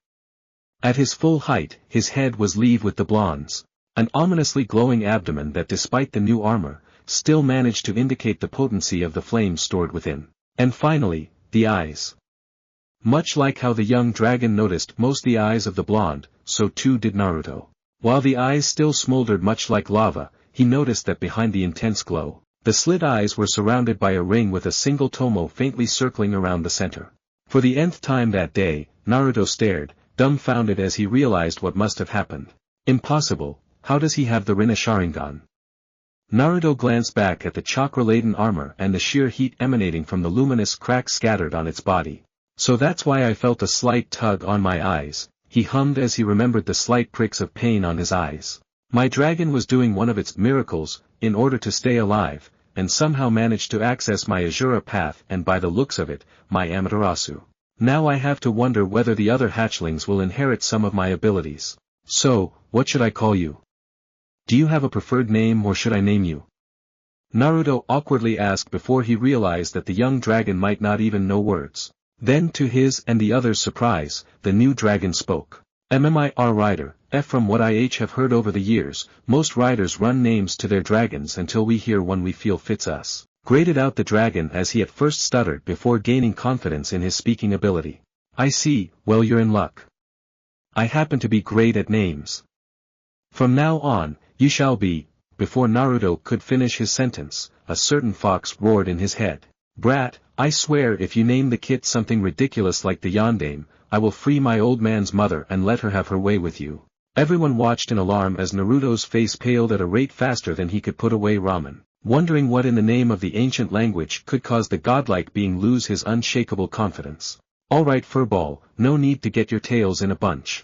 At his full height, his head was leaved with the blondes, an ominously glowing abdomen that despite the new armor, still managed to indicate the potency of the flames stored within. And finally, the eyes. Much like how the young dragon noticed most the eyes of the blonde, so too did Naruto. While the eyes still smoldered much like lava, he noticed that behind the intense glow, the slit eyes were surrounded by a ring with a single tomo faintly circling around the center. For the nth time that day, Naruto stared, dumbfounded as he realized what must have happened. Impossible, how does he have the Rinne Sharingan? Naruto glanced back at the chakra-laden armor and the sheer heat emanating from the luminous cracks scattered on its body. So that's why I felt a slight tug on my eyes, he hummed as he remembered the slight pricks of pain on his eyes. My dragon was doing one of its miracles, in order to stay alive, and somehow managed to access my Azura path and by the looks of it, my Amaterasu. Now I have to wonder whether the other hatchlings will inherit some of my abilities. So, what should I call you? Do you have a preferred name or should I name you? Naruto awkwardly asked before he realized that the young dragon might not even know words. Then to his and the others' surprise, the new dragon spoke. MMIR rider, from what I have heard over the years, most riders run names to their dragons until we hear one we feel fits us. Graded out the dragon as he at first stuttered before gaining confidence in his speaking ability. I see, well you're in luck. I happen to be great at names. From now on, you shall be. Before Naruto could finish his sentence, a certain fox roared in his head. Brat, I swear if you name the kit something ridiculous like the Yondaime, I will free my old man's mother and let her have her way with you. Everyone watched in alarm as Naruto's face paled at a rate faster than he could put away ramen, wondering what in the name of the ancient language could cause the godlike being lose his unshakable confidence. Alright Furball, no need to get your tails in a bunch.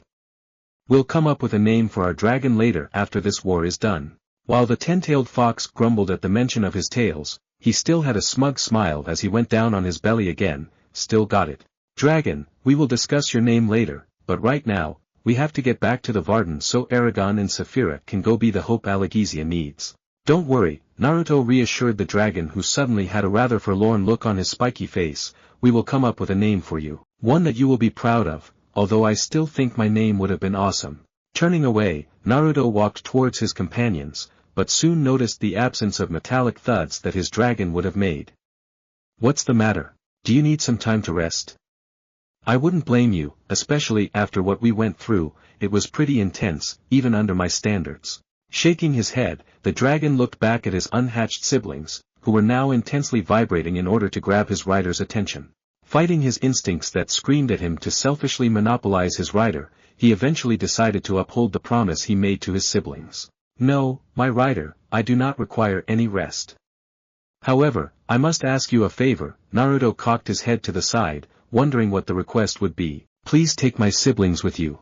We'll come up with a name for our dragon later after this war is done. While the ten-tailed fox grumbled at the mention of his tails, he still had a smug smile as he went down on his belly again. Still got it. Dragon, we will discuss your name later, but right now, we have to get back to the Varden so Eragon and Saphira can go be the hope Allegezia needs. Don't worry, Naruto reassured the dragon who suddenly had a rather forlorn look on his spiky face, we will come up with a name for you, one that you will be proud of, although I still think my name would have been awesome. Turning away, Naruto walked towards his companions, but soon noticed the absence of metallic thuds that his dragon would have made. What's the matter? Do you need some time to rest? I wouldn't blame you, especially after what we went through, it was pretty intense, even under my standards. Shaking his head, the dragon looked back at his unhatched siblings, who were now intensely vibrating in order to grab his rider's attention. Fighting his instincts that screamed at him to selfishly monopolize his rider, he eventually decided to uphold the promise he made to his siblings. No, my rider, I do not require any rest. However, I must ask you a favor. Naruto cocked his head to the side, wondering what the request would be. Please take my siblings with you.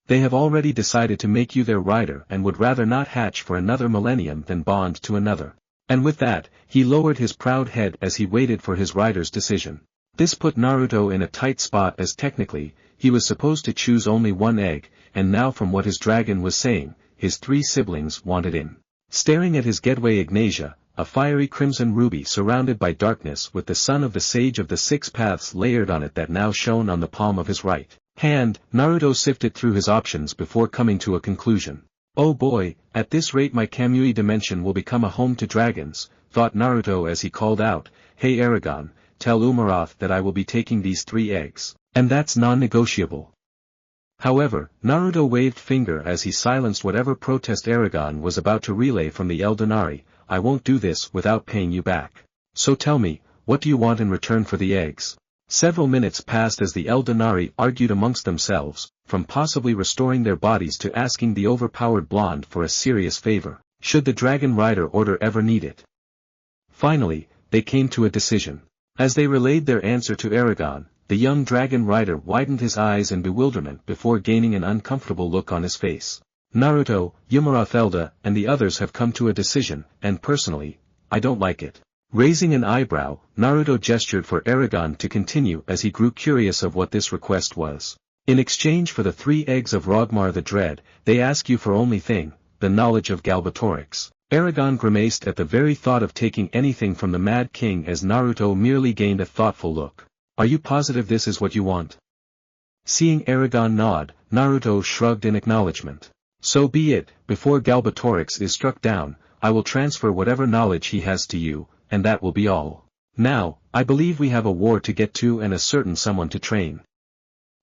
They have already decided to make you their rider and would rather not hatch for another millennium than bond to another. And with that, he lowered his proud head as he waited for his rider's decision. This put Naruto in a tight spot as technically, he was supposed to choose only one egg, and now from what his dragon was saying, his three siblings wanted in. Staring at his Getaway Ignatia, a fiery crimson ruby surrounded by darkness with the sun of the Sage of the Six Paths layered on it that now shone on the palm of his right hand, Naruto sifted through his options before coming to a conclusion. Oh boy, at this rate my Kamui dimension will become a home to dragons, thought Naruto as he called out, Hey Eragon, tell Umaroth that I will be taking these 3 eggs, and that's non-negotiable. However, Naruto waved finger as he silenced whatever protest Eragon was about to relay from the Eldenari. I won't do this without paying you back. So tell me, what do you want in return for the eggs? Several minutes passed as the Eldenari argued amongst themselves, from possibly restoring their bodies to asking the overpowered blonde for a serious favor, should the dragon rider order ever need it. Finally, they came to a decision. As they relayed their answer to Eragon, the young dragon rider widened his eyes in bewilderment before gaining an uncomfortable look on his face. Naruto, Umaroth and the others have come to a decision, and personally, I don't like it. Raising an eyebrow, Naruto gestured for Eragon to continue as he grew curious of what this request was. In exchange for the 3 eggs of Rogmar the Dread, they ask you for only thing, the knowledge of Galbatorix. Eragon grimaced at the very thought of taking anything from the Mad King as Naruto merely gained a thoughtful look. Are you positive this is what you want? Seeing Eragon nod, Naruto shrugged in acknowledgement. So be it, before Galbatorix is struck down, I will transfer whatever knowledge he has to you, and that will be all. Now, I believe we have a war to get to and a certain someone to train.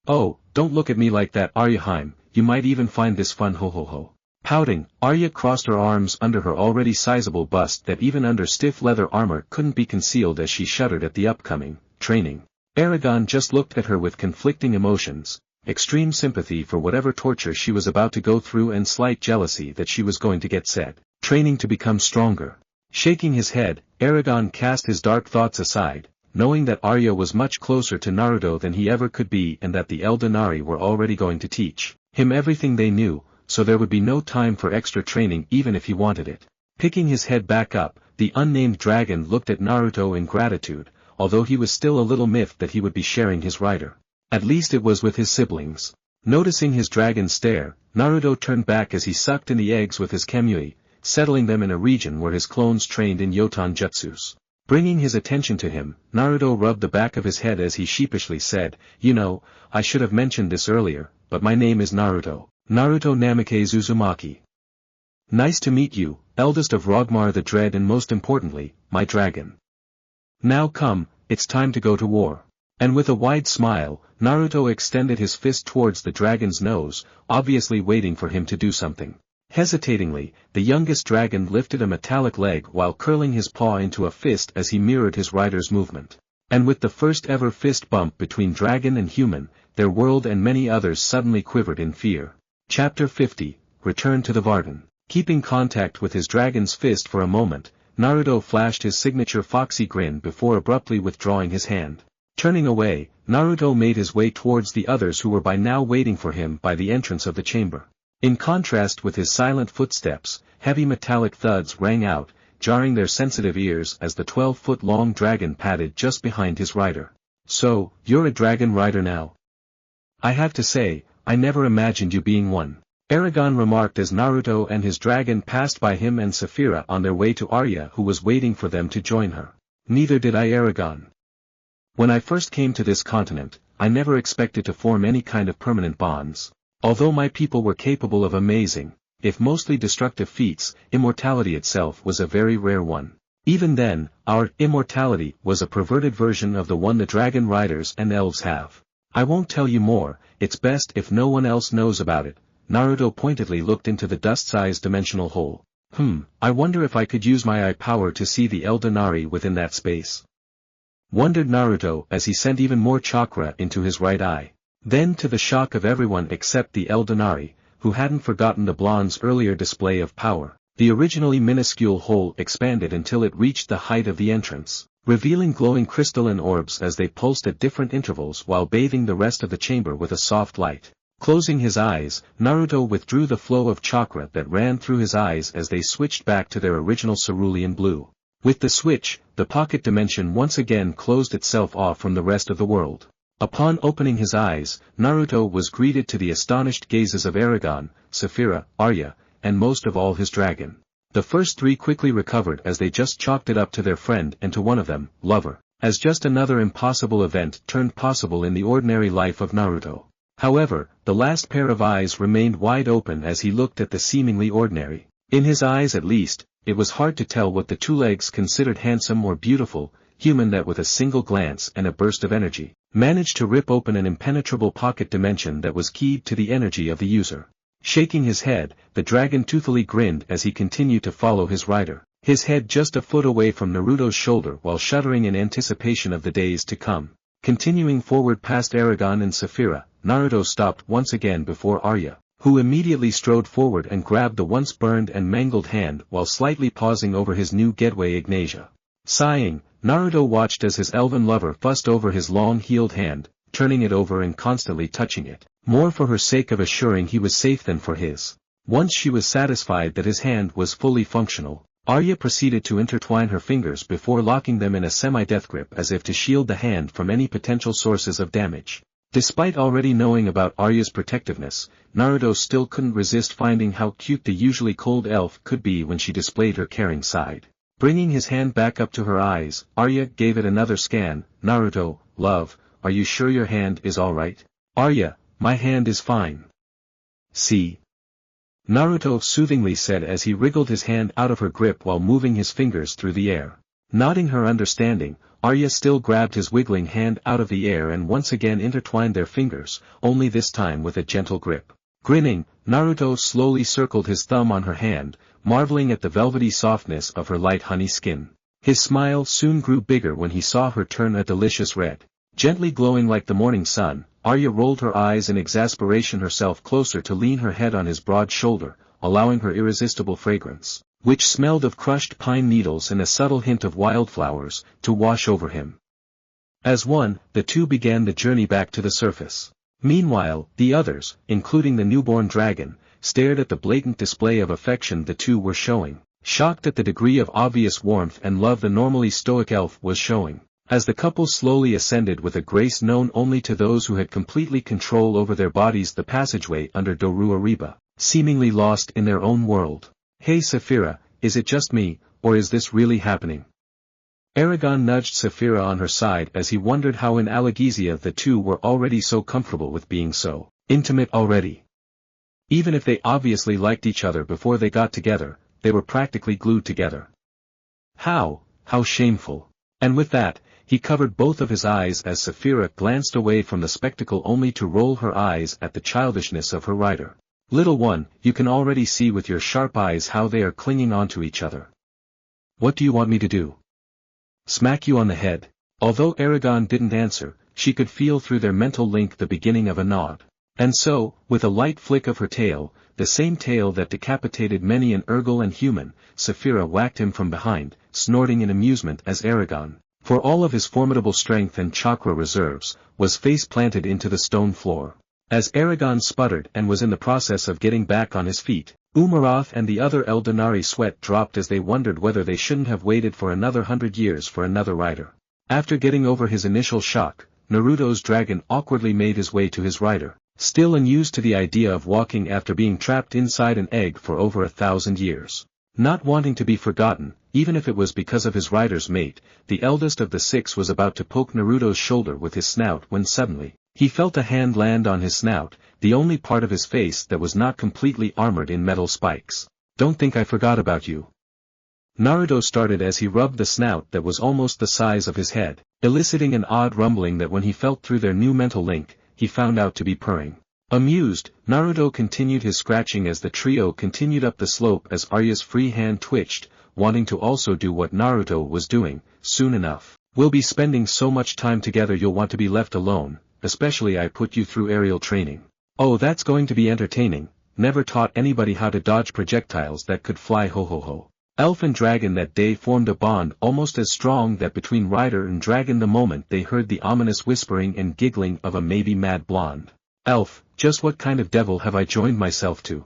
Oh, don't look at me like that, Aryaheim, you might even find this fun ho ho ho. Pouting, Arya crossed her arms under her already sizable bust that even under stiff leather armor couldn't be concealed as she shuddered at the upcoming training. Eragon just looked at her with conflicting emotions, extreme sympathy for whatever torture she was about to go through and slight jealousy that she was going to get set, training to become stronger. Shaking his head, Eragon cast his dark thoughts aside, knowing that Arya was much closer to Naruto than he ever could be and that the Eldenari were already going to teach him everything they knew, so there would be no time for extra training even if he wanted it. Picking his head back up, the unnamed dragon looked at Naruto in gratitude, although he was still a little miffed that he would be sharing his rider. At least it was with his siblings. Noticing his dragon stare, Naruto turned back as he sucked in the eggs with his Kamui, settling them in a region where his clones trained in Yotan jutsus. Bringing his attention to him, Naruto rubbed the back of his head as he sheepishly said, "You know, I should have mentioned this earlier, but my name is Naruto. Naruto Namike Uzumaki. Nice to meet you, eldest of Rogmar the Dread and most importantly, my dragon. Now come, it's time to go to war." And with a wide smile, Naruto extended his fist towards the dragon's nose, obviously waiting for him to do something. Hesitatingly, the youngest dragon lifted a metallic leg while curling his paw into a fist as he mirrored his rider's movement. And with the first ever fist bump between dragon and human, their world and many others suddenly quivered in fear. Chapter 50, Return to the Varden. Keeping contact with his dragon's fist for a moment, Naruto flashed his signature foxy grin before abruptly withdrawing his hand. Turning away, Naruto made his way towards the others who were by now waiting for him by the entrance of the chamber. In contrast with his silent footsteps, heavy metallic thuds rang out, jarring their sensitive ears as the 12-foot-long dragon padded just behind his rider. "So, you're a dragon rider now? I have to say, I never imagined you being one," Eragon remarked as Naruto and his dragon passed by him and Saphira on their way to Arya who was waiting for them to join her. "Neither did I, Eragon. When I first came to this continent, I never expected to form any kind of permanent bonds. Although my people were capable of amazing, if mostly destructive feats, immortality itself was a very rare one. Even then, our immortality was a perverted version of the one the dragon riders and elves have. I won't tell you more, it's best if no one else knows about it." Naruto pointedly looked into the dust-sized dimensional hole. I wonder if I could use my eye power to see the Eldenari within that space. Wondered Naruto as he sent even more chakra into his right eye. Then to the shock of everyone except the Eldenari, who hadn't forgotten the blonde's earlier display of power, the originally minuscule hole expanded until it reached the height of the entrance, revealing glowing crystalline orbs as they pulsed at different intervals while bathing the rest of the chamber with a soft light. Closing his eyes, Naruto withdrew the flow of chakra that ran through his eyes as they switched back to their original cerulean blue. With the switch, the pocket dimension once again closed itself off from the rest of the world. Upon opening his eyes, Naruto was greeted to the astonished gazes of Eragon, Saphira, Arya, and most of all his dragon. The first three quickly recovered as they just chalked it up to their friend and to one of them, lover, as just another impossible event turned possible in the ordinary life of Naruto. However, the last pair of eyes remained wide open as he looked at the seemingly ordinary. In his eyes at least, it was hard to tell what the two legs considered handsome or beautiful, human that with a single glance and a burst of energy, managed to rip open an impenetrable pocket dimension that was keyed to the energy of the user. Shaking his head, the dragon toothily grinned as he continued to follow his rider, his head just a foot away from Naruto's shoulder while shuddering in anticipation of the days to come. Continuing forward past Eragon and Saphira, Naruto stopped once again before Arya, who immediately strode forward and grabbed the once burned and mangled hand while slightly pausing over his new getaway Ignatia. Sighing, Naruto watched as his elven lover fussed over his long-heeled hand, turning it over and constantly touching it, more for her sake of assuring he was safe than for his. Once she was satisfied that his hand was fully functional, Arya proceeded to intertwine her fingers before locking them in a semi-death grip as if to shield the hand from any potential sources of damage. Despite already knowing about Arya's protectiveness, Naruto still couldn't resist finding how cute the usually cold elf could be when she displayed her caring side. Bringing his hand back up to her eyes, Arya gave it another scan. Naruto, love, are you sure your hand is alright? Arya, my hand is fine. See? Naruto soothingly said as he wriggled his hand out of her grip while moving his fingers through the air. Nodding her understanding, Arya still grabbed his wiggling hand out of the air and once again intertwined their fingers, only this time with a gentle grip. Grinning, Naruto slowly circled his thumb on her hand, marveling at the velvety softness of her light honey skin. His smile soon grew bigger when he saw her turn a delicious red. Gently glowing like the morning sun, Arya rolled her eyes in exasperation herself closer to lean her head on his broad shoulder, allowing her irresistible fragrance, which smelled of crushed pine needles and a subtle hint of wildflowers, to wash over him. As one, the two began the journey back to the surface. Meanwhile, the others, including the newborn dragon, stared at the blatant display of affection the two were showing, shocked at the degree of obvious warmth and love the normally stoic elf was showing. As the couple slowly ascended with a grace known only to those who had completely control over their bodies the passageway under Doru Ariba, seemingly lost in their own world. Hey Saphira, is it just me, or is this really happening? Eragon nudged Saphira on her side as he wondered how in Allegezia the two were already so comfortable with being so intimate already. Even if they obviously liked each other before they got together, they were practically glued together. How shameful. And with that, he covered both of his eyes as Saphira glanced away from the spectacle only to roll her eyes at the childishness of her rider. Little one, you can already see with your sharp eyes how they are clinging onto each other. What do you want me to do? Smack you on the head? Although Eragon didn't answer, she could feel through their mental link the beginning of a nod. And so, with a light flick of her tail, the same tail that decapitated many an Urgal and human, Saphira whacked him from behind, snorting in amusement as Eragon, for all of his formidable strength and chakra reserves, was face planted into the stone floor. As Eragon sputtered and was in the process of getting back on his feet, Umarath and the other Eldenari sweat dropped as they wondered whether they shouldn't have waited for another 100 years for another rider. After getting over his initial shock, Naruto's dragon awkwardly made his way to his rider, still unused to the idea of walking after being trapped inside an egg for over 1,000 years. Not wanting to be forgotten, even if it was because of his rider's mate, the eldest of the six was about to poke Naruto's shoulder with his snout when suddenly, he felt a hand land on his snout, the only part of his face that was not completely armored in metal spikes. Don't think I forgot about you. Naruto started as he rubbed the snout that was almost the size of his head, eliciting an odd rumbling that when he felt through their new mental link, he found out to be purring. Amused, Naruto continued his scratching as the trio continued up the slope as Arya's free hand twitched, wanting to also do what Naruto was doing. Soon enough, we'll be spending so much time together you'll want to be left alone, especially I put you through aerial training. Oh, that's going to be entertaining. Never taught anybody how to dodge projectiles that could fly, ho ho ho. Elf and dragon that day formed a bond almost as strong that between rider and dragon the moment they heard the ominous whispering and giggling of a maybe mad blonde. Elf, just what kind of devil have I joined myself to?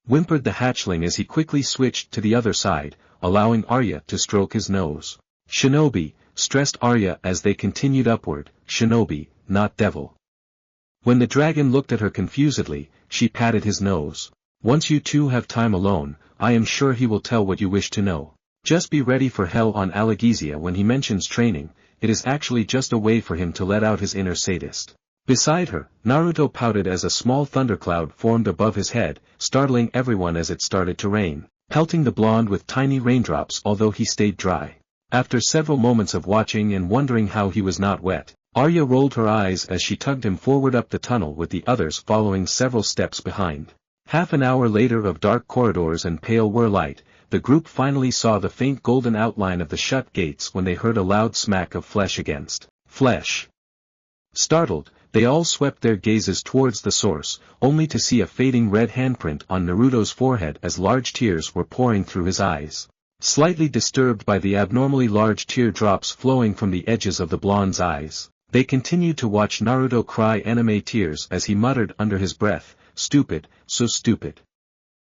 Whimpered the hatchling as he quickly switched to the other side, allowing Arya to stroke his nose. Shinobi, stressed Arya as they continued upward, Shinobi, not devil. When the dragon looked at her confusedly, she patted his nose. Once you two have time alone, I am sure he will tell what you wish to know. Just be ready for hell on Allegezia when he mentions training, it is actually just a way for him to let out his inner sadist. Beside her, Naruto pouted as a small thundercloud formed above his head, startling everyone as it started to rain, pelting the blonde with tiny raindrops although he stayed dry. After several moments of watching and wondering how he was not wet, Arya rolled her eyes as she tugged him forward up the tunnel with the others following several steps behind. Half an hour later of dark corridors and pale light, the group finally saw the faint golden outline of the shut gates when they heard a loud smack of flesh against flesh. Startled, they all swept their gazes towards the source, only to see a fading red handprint on Naruto's forehead as large tears were pouring through his eyes. Slightly disturbed by the abnormally large tear drops flowing from the edges of the blonde's eyes, they continued to watch Naruto cry anime tears as he muttered under his breath, "Stupid, so stupid.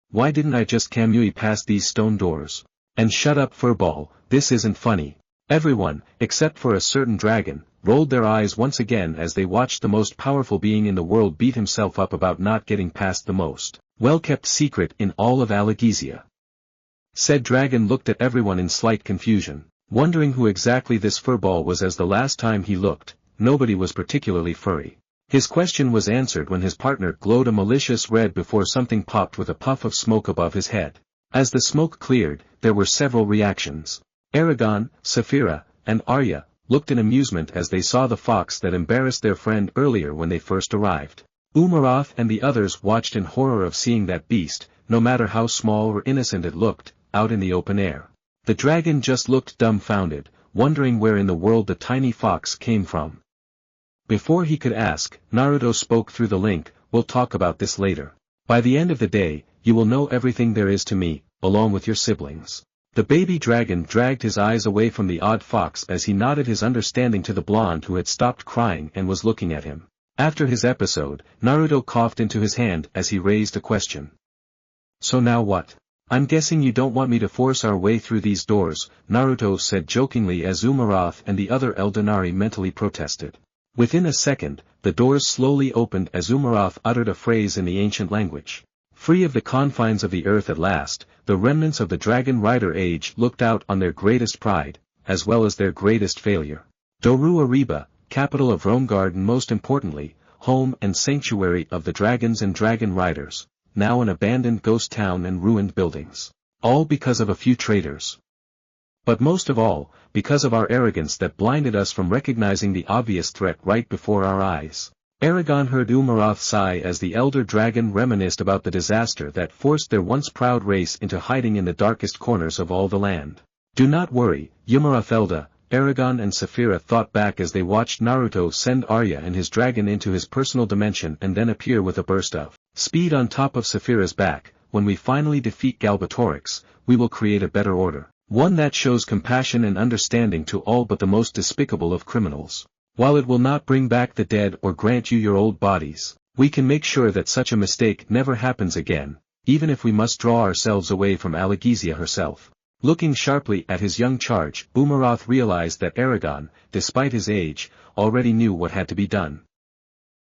Why didn't I just Kamui past these stone doors? And shut up furball, this isn't funny." Everyone, except for a certain dragon, rolled their eyes once again as they watched the most powerful being in the world beat himself up about not getting past the most well-kept secret in all of Allegezia. Said dragon looked at everyone in slight confusion, wondering who exactly this furball was, as the last time he looked, nobody was particularly furry. His question was answered when his partner glowed a malicious red before something popped with a puff of smoke above his head. As the smoke cleared, there were several reactions. Eragon, Saphira, and Arya looked in amusement as they saw the fox that embarrassed their friend earlier when they first arrived. Umarath and the others watched in horror of seeing that beast, no matter how small or innocent it looked, out in the open air. The dragon just looked dumbfounded, wondering where in the world the tiny fox came from. Before he could ask, Naruto spoke through the link, "We'll talk about this later. By the end of the day, you will know everything there is to me, along with your siblings." The baby dragon dragged his eyes away from the odd fox as he nodded his understanding to the blonde who had stopped crying and was looking at him. After his episode, Naruto coughed into his hand as he raised a question. "So now what? I'm guessing you don't want me to force our way through these doors," Naruto said jokingly as Umarath and the other Eldenari mentally protested. Within a second, the doors slowly opened as Umarath uttered a phrase in the ancient language. Free of the confines of the earth at last, the remnants of the Dragon Rider age looked out on their greatest pride, as well as their greatest failure. Doru Ariba, capital of Romgard and most importantly, home and sanctuary of the dragons and dragon riders, now an abandoned ghost town and ruined buildings. All because of a few traitors. But most of all, because of our arrogance that blinded us from recognizing the obvious threat right before our eyes. Eragon heard Umarath sigh as the elder dragon reminisced about the disaster that forced their once proud race into hiding in the darkest corners of all the land. "Do not worry, Umarath-elda," Eragon and Saphira thought back as they watched Naruto send Arya and his dragon into his personal dimension and then appear with a burst of speed on top of Saphira's back. "When we finally defeat Galbatorix, we will create a better order. One that shows compassion and understanding to all but the most despicable of criminals. While it will not bring back the dead or grant you your old bodies, we can make sure that such a mistake never happens again, even if we must draw ourselves away from Allegezia herself." Looking sharply at his young charge, Umarath realized that Eragon, despite his age, already knew what had to be done.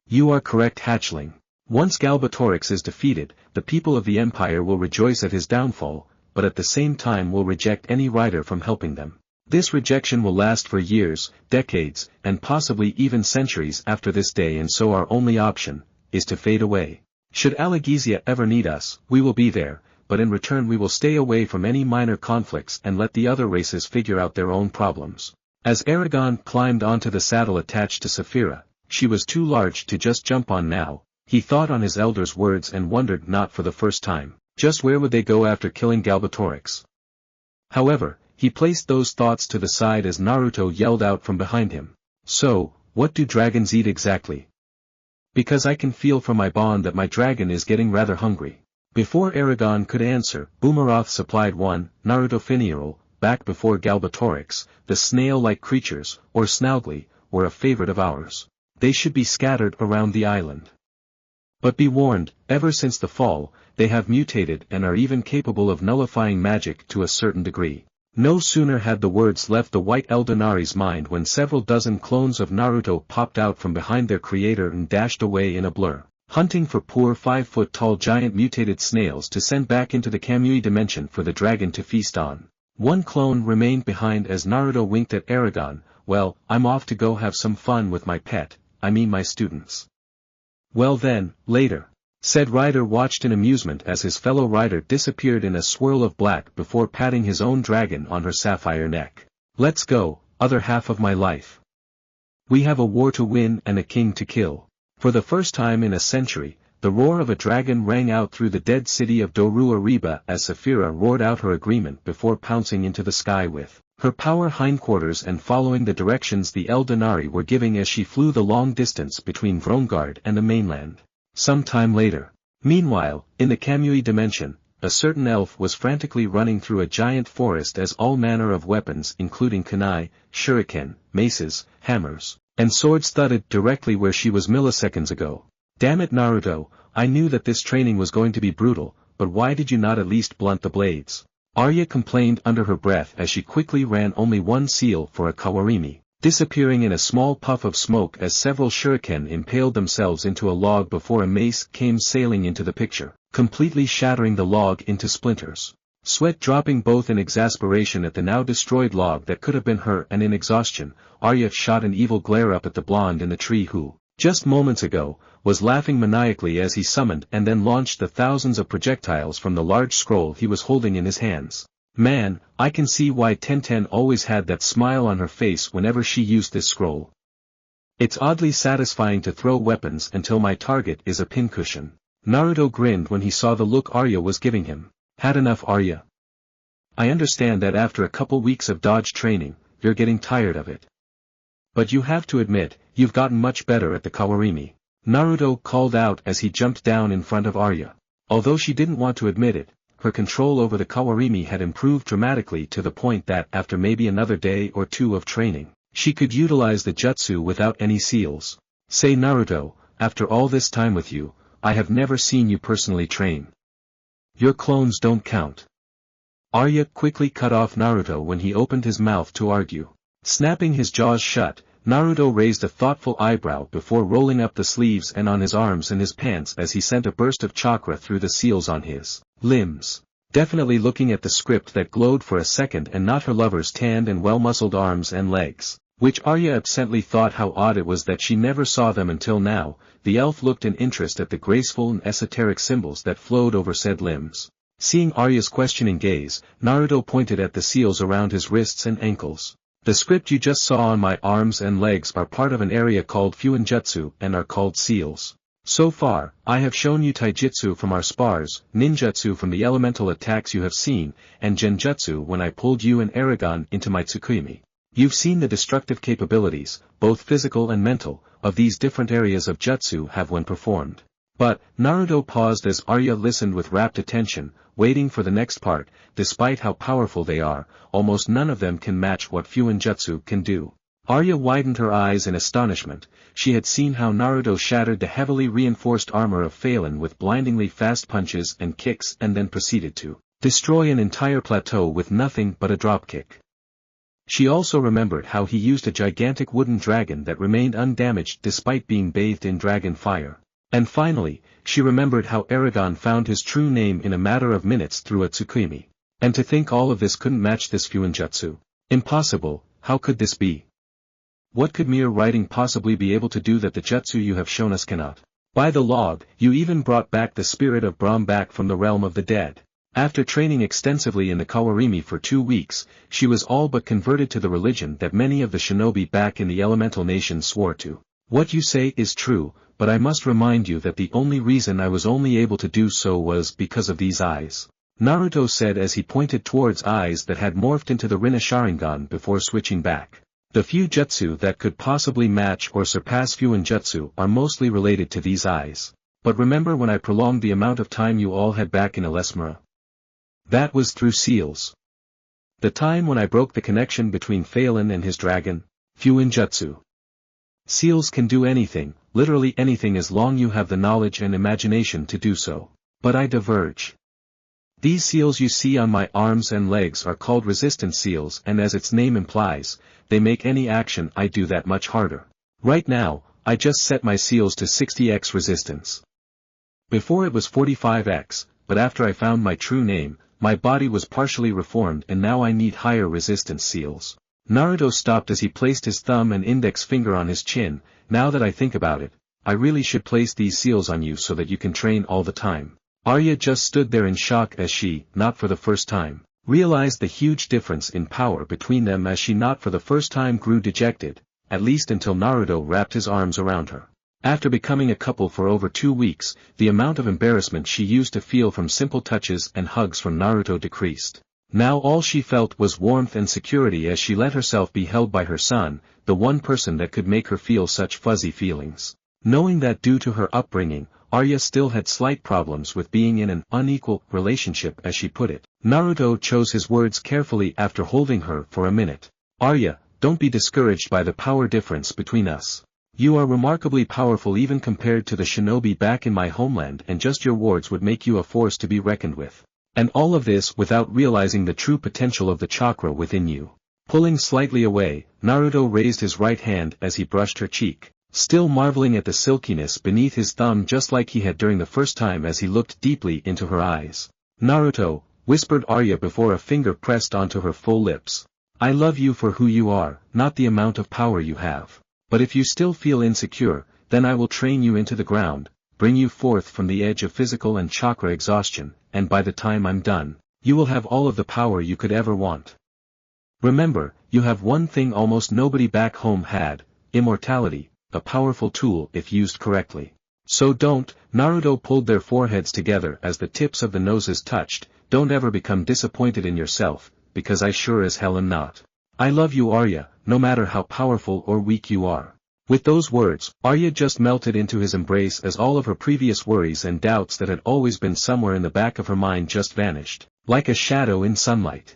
"You are correct, hatchling. Once Galbatorix is defeated, the people of the Empire will rejoice at his downfall, but at the same time will reject any rider from helping them. This rejection will last for years, decades, and possibly even centuries after this day, and so our only option is to fade away. Should Allegezia ever need us, we will be there, but in return we will stay away from any minor conflicts and let the other races figure out their own problems." As Eragon climbed onto the saddle attached to Saphira, she was too large to just jump on now. He thought on his elder's words and wondered, not for the first time, just where would they go after killing Galbatorix. However, he placed those thoughts to the side as Naruto yelled out from behind him. "So, what do dragons eat exactly? Because I can feel from my bond that my dragon is getting rather hungry." Before Eragon could answer, Umarath supplied one. Naruto Finiral, back before Galbatorix, the snail-like creatures, or Snaugli, were a favorite of ours. They should be scattered around the island. But be warned, ever since the fall, they have mutated and are even capable of nullifying magic to a certain degree. No sooner had the words left the White Eldenari's mind when several dozen clones of Naruto popped out from behind their creator and dashed away in a blur, hunting for poor 5-foot-tall giant mutated snails to send back into the Kamui dimension for the dragon to feast on. One clone remained behind as Naruto winked at Eragon. "Well, I'm off to go have some fun with my pet, I mean my students." "Well then, later." Said rider watched in amusement as his fellow rider disappeared in a swirl of black before patting his own dragon on her sapphire neck. "Let's go, other half of my life. We have a war to win and a king to kill." For the first time in a century, the roar of a dragon rang out through the dead city of Doru Ariba as Saphira roared out her agreement before pouncing into the sky with her power hindquarters and following the directions the Eldenari were giving as she flew the long distance between Vromgard and the mainland. Some time later. Meanwhile, in the Kamui dimension, a certain elf was frantically running through a giant forest as all manner of weapons including kunai, shuriken, maces, hammers, and swords thudded directly where she was milliseconds ago. "Damn it, Naruto, I knew that this training was going to be brutal, but why did you not at least blunt the blades? Arya complained under her breath as she quickly ran only one seal for a kawarimi, disappearing in a small puff of smoke as several shuriken impaled themselves into a log before a mace came sailing into the picture, completely shattering the log into splinters. Sweat dropping both in exasperation at the now destroyed log that could have been her and in exhaustion, Arya shot an evil glare up at the blonde in the tree who, just moments ago, was laughing maniacally as he summoned and then launched the thousands of projectiles from the large scroll he was holding in his hands. Man, I can see why Tenten always had that smile on her face whenever she used this scroll. It's oddly satisfying to throw weapons until my target is a pincushion. Naruto grinned when he saw the look Arya was giving him. Had enough, Arya? I understand that after a couple weeks of dodge training, you're getting tired of it. But you have to admit, you've gotten much better at the kawarimi. Naruto called out as he jumped down in front of Arya. Although she didn't want to admit it, her control over the kawarimi had improved dramatically to the point that after maybe another day or two of training, she could utilize the jutsu without any seals. Say Naruto, after all this time with you, I have never seen you personally train. Your clones don't count. Arya quickly cut off Naruto when he opened his mouth to argue. Snapping his jaws shut, Naruto raised a thoughtful eyebrow before rolling up the sleeves and on his arms and his pants as he sent a burst of chakra through the seals on his limbs. Definitely looking at the script that glowed for a second and not her lover's tanned and well-muscled arms and legs, which Arya absently thought how odd it was that she never saw them until now. The elf looked in interest at the graceful and esoteric symbols that flowed over said limbs. Seeing Arya's questioning gaze, Naruto pointed at the seals around his wrists and ankles. The script you just saw on my arms and legs are part of an area called Fuinjutsu and are called seals. So far, I have shown you taijutsu from our spars, ninjutsu from the elemental attacks you have seen, and genjutsu when I pulled you and Eragon into my Tsukuyomi. You've seen the destructive capabilities, both physical and mental, of these different areas of jutsu have when performed. But, Naruto paused as Arya listened with rapt attention, waiting for the next part. Despite how powerful they are, almost none of them can match what Fuinjutsu can do. Arya widened her eyes in astonishment. She had seen how Naruto shattered the heavily reinforced armor of Phelan with blindingly fast punches and kicks and then proceeded to destroy an entire plateau with nothing but a dropkick. She also remembered how he used a gigantic wooden dragon that remained undamaged despite being bathed in dragon fire. And finally, she remembered how Eragon found his true name in a matter of minutes through a Tsukuyomi. And to think all of this couldn't match this Fuinjutsu. Impossible, how could this be? What could mere writing possibly be able to do that the jutsu you have shown us cannot? By the log, you even brought back the spirit of Brahm back from the realm of the dead. After training extensively in the kawarimi for 2 weeks, she was all but converted to the religion that many of the shinobi back in the elemental nation swore to. What you say is true, but I must remind you that the only reason I was only able to do so was because of these eyes. Naruto said as he pointed towards eyes that had morphed into the Rinne Sharingan before switching back. The few jutsu that could possibly match or surpass Fuinjutsu are mostly related to these eyes. But remember when I prolonged the amount of time you all had back in Elesmera? That was through seals. The time when I broke the connection between Phelan and his dragon, Fuinjutsu. Seals can do anything, literally anything as long you have the knowledge and imagination to do so. But I diverge. These seals you see on my arms and legs are called resistance seals and as its name implies, they make any action I do that much harder. Right now, I just set my seals to 60x resistance. Before it was 45x, but after I found my true name, my body was partially reformed and now I need higher resistance seals. Naruto stopped as he placed his thumb and index finger on his chin. Now that I think about it, I really should place these seals on you so that you can train all the time. Arya just stood there in shock as she, not for the first time, realized the huge difference in power between them as she not for the first time grew dejected, at least until Naruto wrapped his arms around her. After becoming a couple for over 2 weeks, the amount of embarrassment she used to feel from simple touches and hugs from Naruto decreased. Now all she felt was warmth and security as she let herself be held by her son, the one person that could make her feel such fuzzy feelings. Knowing that due to her upbringing, Arya still had slight problems with being in an unequal relationship as she put it. Naruto chose his words carefully after holding her for a minute. Arya, don't be discouraged by the power difference between us. You are remarkably powerful even compared to the shinobi back in my homeland and just your words would make you a force to be reckoned with. And all of this without realizing the true potential of the chakra within you. Pulling slightly away, Naruto raised his right hand as he brushed her cheek, still marveling at the silkiness beneath his thumb just like he had during the first time as he looked deeply into her eyes. "Naruto," whispered Arya before a finger pressed onto her full lips. "I love you for who you are, not the amount of power you have. But if you still feel insecure, then I will train you into the ground, bring you forth from the edge of physical and chakra exhaustion, and by the time I'm done, you will have all of the power you could ever want. Remember, you have one thing almost nobody back home had, immortality, a powerful tool if used correctly. So don't," Naruto pulled their foreheads together as the tips of the noses touched, "don't ever become disappointed in yourself, because I sure as hell am not. I love you Arya, no matter how powerful or weak you are." With those words, Arya just melted into his embrace as all of her previous worries and doubts that had always been somewhere in the back of her mind just vanished, like a shadow in sunlight.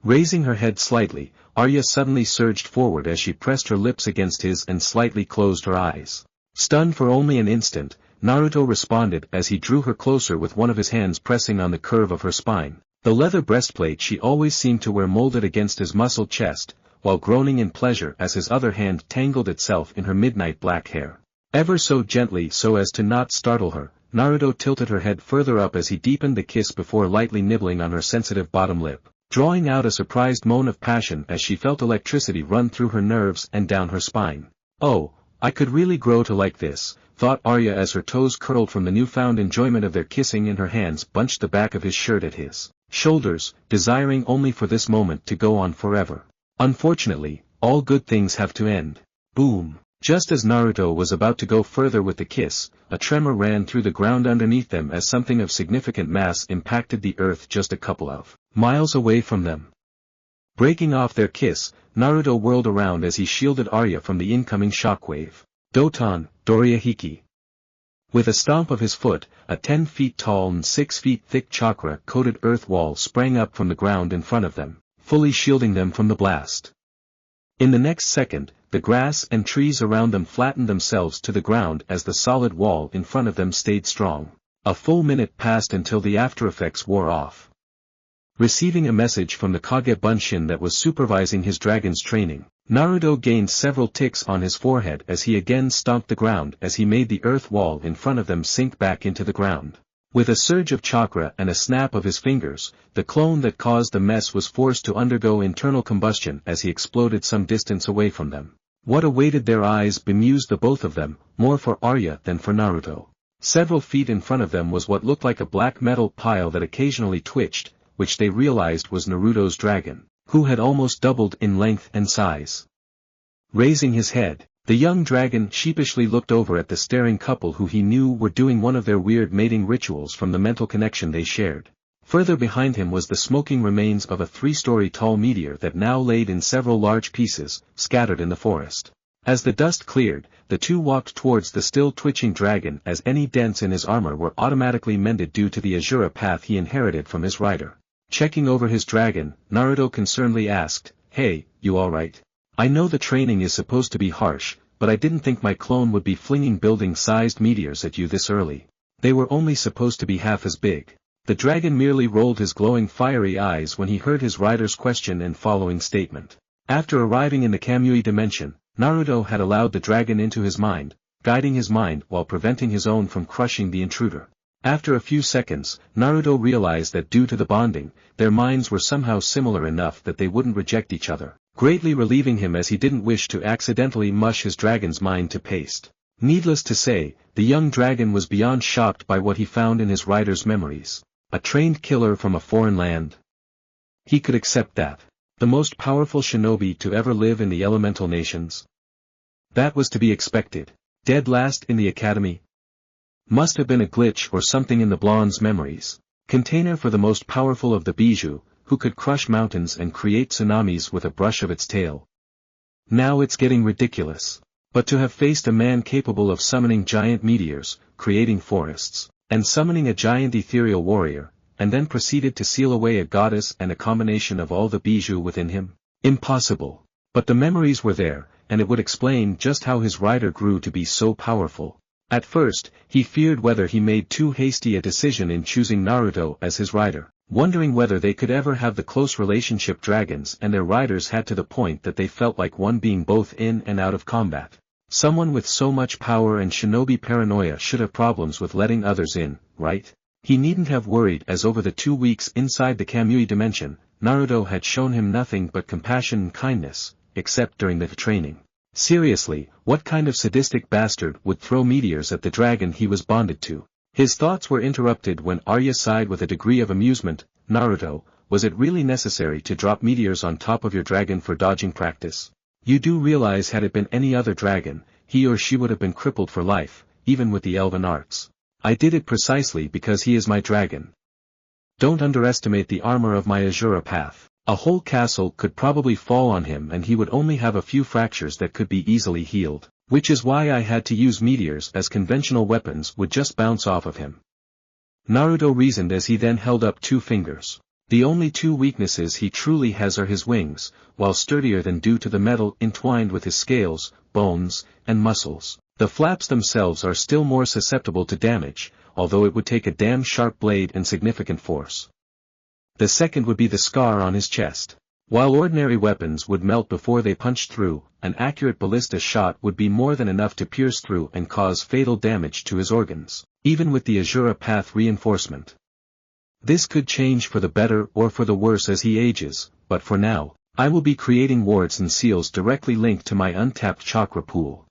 Raising her head slightly, Arya suddenly surged forward as she pressed her lips against his and slightly closed her eyes. Stunned for only an instant, Naruto responded as he drew her closer with one of his hands pressing on the curve of her spine, the leather breastplate she always seemed to wear molded against his muscled chest, while groaning in pleasure as his other hand tangled itself in her midnight black hair. Ever so gently so as to not startle her, Naruto tilted her head further up as he deepened the kiss before lightly nibbling on her sensitive bottom lip, drawing out a surprised moan of passion as she felt electricity run through her nerves and down her spine. "Oh, I could really grow to like this," thought Arya as her toes curled from the newfound enjoyment of their kissing and her hands bunched the back of his shirt at his shoulders, desiring only for this moment to go on forever. Unfortunately, all good things have to end. Boom. Just as Naruto was about to go further with the kiss, a tremor ran through the ground underneath them as something of significant mass impacted the earth just a couple of miles away from them. Breaking off their kiss, Naruto whirled around as he shielded Arya from the incoming shockwave. Doton, Dorihiki. With a stomp of his foot, a 10 feet tall and 6 feet thick chakra-coated earth wall sprang up from the ground in front of them, fully shielding them from the blast. In the next second, the grass and trees around them flattened themselves to the ground as the solid wall in front of them stayed strong. A full minute passed until the aftereffects wore off. Receiving a message from the Kage Bunshin that was supervising his dragon's training, Naruto gained several ticks on his forehead as he again stomped the ground as he made the earth wall in front of them sink back into the ground. With a surge of chakra and a snap of his fingers, the clone that caused the mess was forced to undergo internal combustion as he exploded some distance away from them. What awaited their eyes bemused the both of them, more for Arya than for Naruto. Several feet in front of them was what looked like a black metal pile that occasionally twitched, which they realized was Naruto's dragon, who had almost doubled in length and size. Raising his head, the young dragon sheepishly looked over at the staring couple who he knew were doing one of their weird mating rituals from the mental connection they shared. Further behind him was the smoking remains of a 3-story tall meteor that now laid in several large pieces, scattered in the forest. As the dust cleared, the two walked towards the still twitching dragon as any dents in his armor were automatically mended due to the Azura path he inherited from his rider. Checking over his dragon, Naruto concernedly asked, "Hey, you alright? I know the training is supposed to be harsh, but I didn't think my clone would be flinging building-sized meteors at you this early. They were only supposed to be half as big." The dragon merely rolled his glowing fiery eyes when he heard his rider's question and following statement. After arriving in the Kamui dimension, Naruto had allowed the dragon into his mind, guiding his mind while preventing his own from crushing the intruder. After a few seconds, Naruto realized that due to the bonding, their minds were somehow similar enough that they wouldn't reject each other, greatly relieving him as he didn't wish to accidentally mush his dragon's mind to paste. Needless to say, the young dragon was beyond shocked by what he found in his rider's memories. A trained killer from a foreign land. He could accept that. The most powerful shinobi to ever live in the elemental nations. That was to be expected. Dead last in the academy. Must have been a glitch or something in the blonde's memories. Container for the most powerful of the bijou, who could crush mountains and create tsunamis with a brush of its tail. Now it's getting ridiculous. But to have faced a man capable of summoning giant meteors, creating forests, and summoning a giant ethereal warrior, and then proceeded to seal away a goddess and a combination of all the bijou within him? Impossible. But the memories were there, and it would explain just how his rider grew to be so powerful. At first, he feared whether he made too hasty a decision in choosing Naruto as his rider, wondering whether they could ever have the close relationship dragons and their riders had to the point that they felt like one being both in and out of combat. Someone with so much power and shinobi paranoia should have problems with letting others in, right? He needn't have worried, as over the 2 weeks inside the Kamui dimension, Naruto had shown him nothing but compassion and kindness, except during the training. Seriously, what kind of sadistic bastard would throw meteors at the dragon he was bonded to? His thoughts were interrupted when Arya sighed with a degree of amusement. Naruto, was it really necessary to drop meteors on top of your dragon for dodging practice? You do realize had it been any other dragon, he or she would have been crippled for life, even with the elven arts. I did it precisely because he is my dragon. Don't underestimate the armor of my Azura path. A whole castle could probably fall on him and he would only have a few fractures that could be easily healed, which is why I had to use meteors, as conventional weapons would just bounce off of him. Naruto reasoned as he then held up 2 fingers. The only 2 weaknesses he truly has are his wings, while sturdier than due to the metal entwined with his scales, bones, and muscles. The flaps themselves are still more susceptible to damage, although it would take a damn sharp blade and significant force. The second would be the scar on his chest. While ordinary weapons would melt before they punched through, an accurate ballista shot would be more than enough to pierce through and cause fatal damage to his organs, even with the Azura path reinforcement. This could change for the better or for the worse as he ages, but for now, I will be creating wards and seals directly linked to my untapped chakra pool.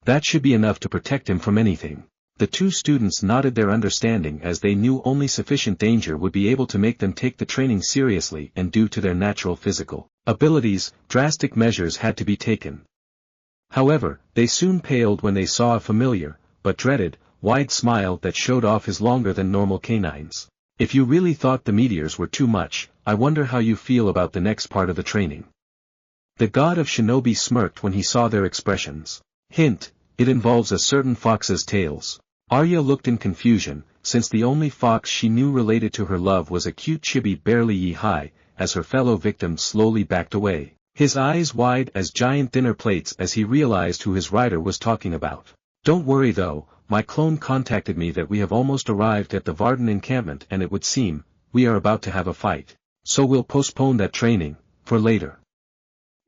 That should be enough to protect him from anything. The 2 students nodded their understanding, as they knew only sufficient danger would be able to make them take the training seriously, and due to their natural physical abilities, drastic measures had to be taken. However, they soon paled when they saw a familiar, but dreaded, wide smile that showed off his longer than normal canines. If you really thought the meteors were too much, I wonder how you feel about the next part of the training. The god of shinobi smirked when he saw their expressions. Hint, it involves a certain fox's tails. Arya looked in confusion, since the only fox she knew related to her love was a cute chibi barely ye-high, as her fellow victim slowly backed away, his eyes wide as giant dinner plates as he realized who his rider was talking about. Don't worry though, my clone contacted me that we have almost arrived at the Varden encampment and it would seem, we are about to have a fight. So we'll postpone that training, for later.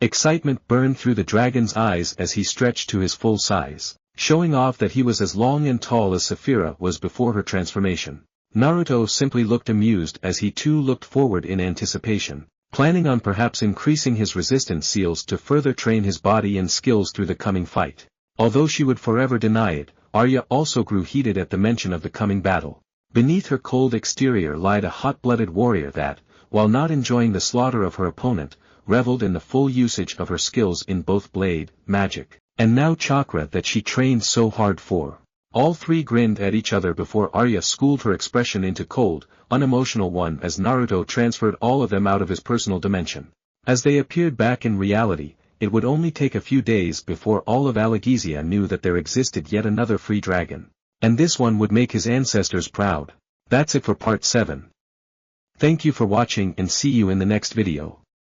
Excitement burned through the dragon's eyes as he stretched to his full size, showing off that he was as long and tall as Saphira was before her transformation. Naruto simply looked amused as he too looked forward in anticipation, planning on perhaps increasing his resistance seals to further train his body and skills through the coming fight. Although she would forever deny it, Arya also grew heated at the mention of the coming battle. Beneath her cold exterior lied a hot-blooded warrior that, while not enjoying the slaughter of her opponent, reveled in the full usage of her skills in both blade, magic, and now chakra that she trained so hard for. All 3 grinned at each other before Arya schooled her expression into cold, unemotional one as Naruto transferred all of them out of his personal dimension. As they appeared back in reality, it would only take a few days before all of Allegezia knew that there existed yet another free dragon. And this one would make his ancestors proud. That's it for part 7. Thank you for watching and see you in the next video.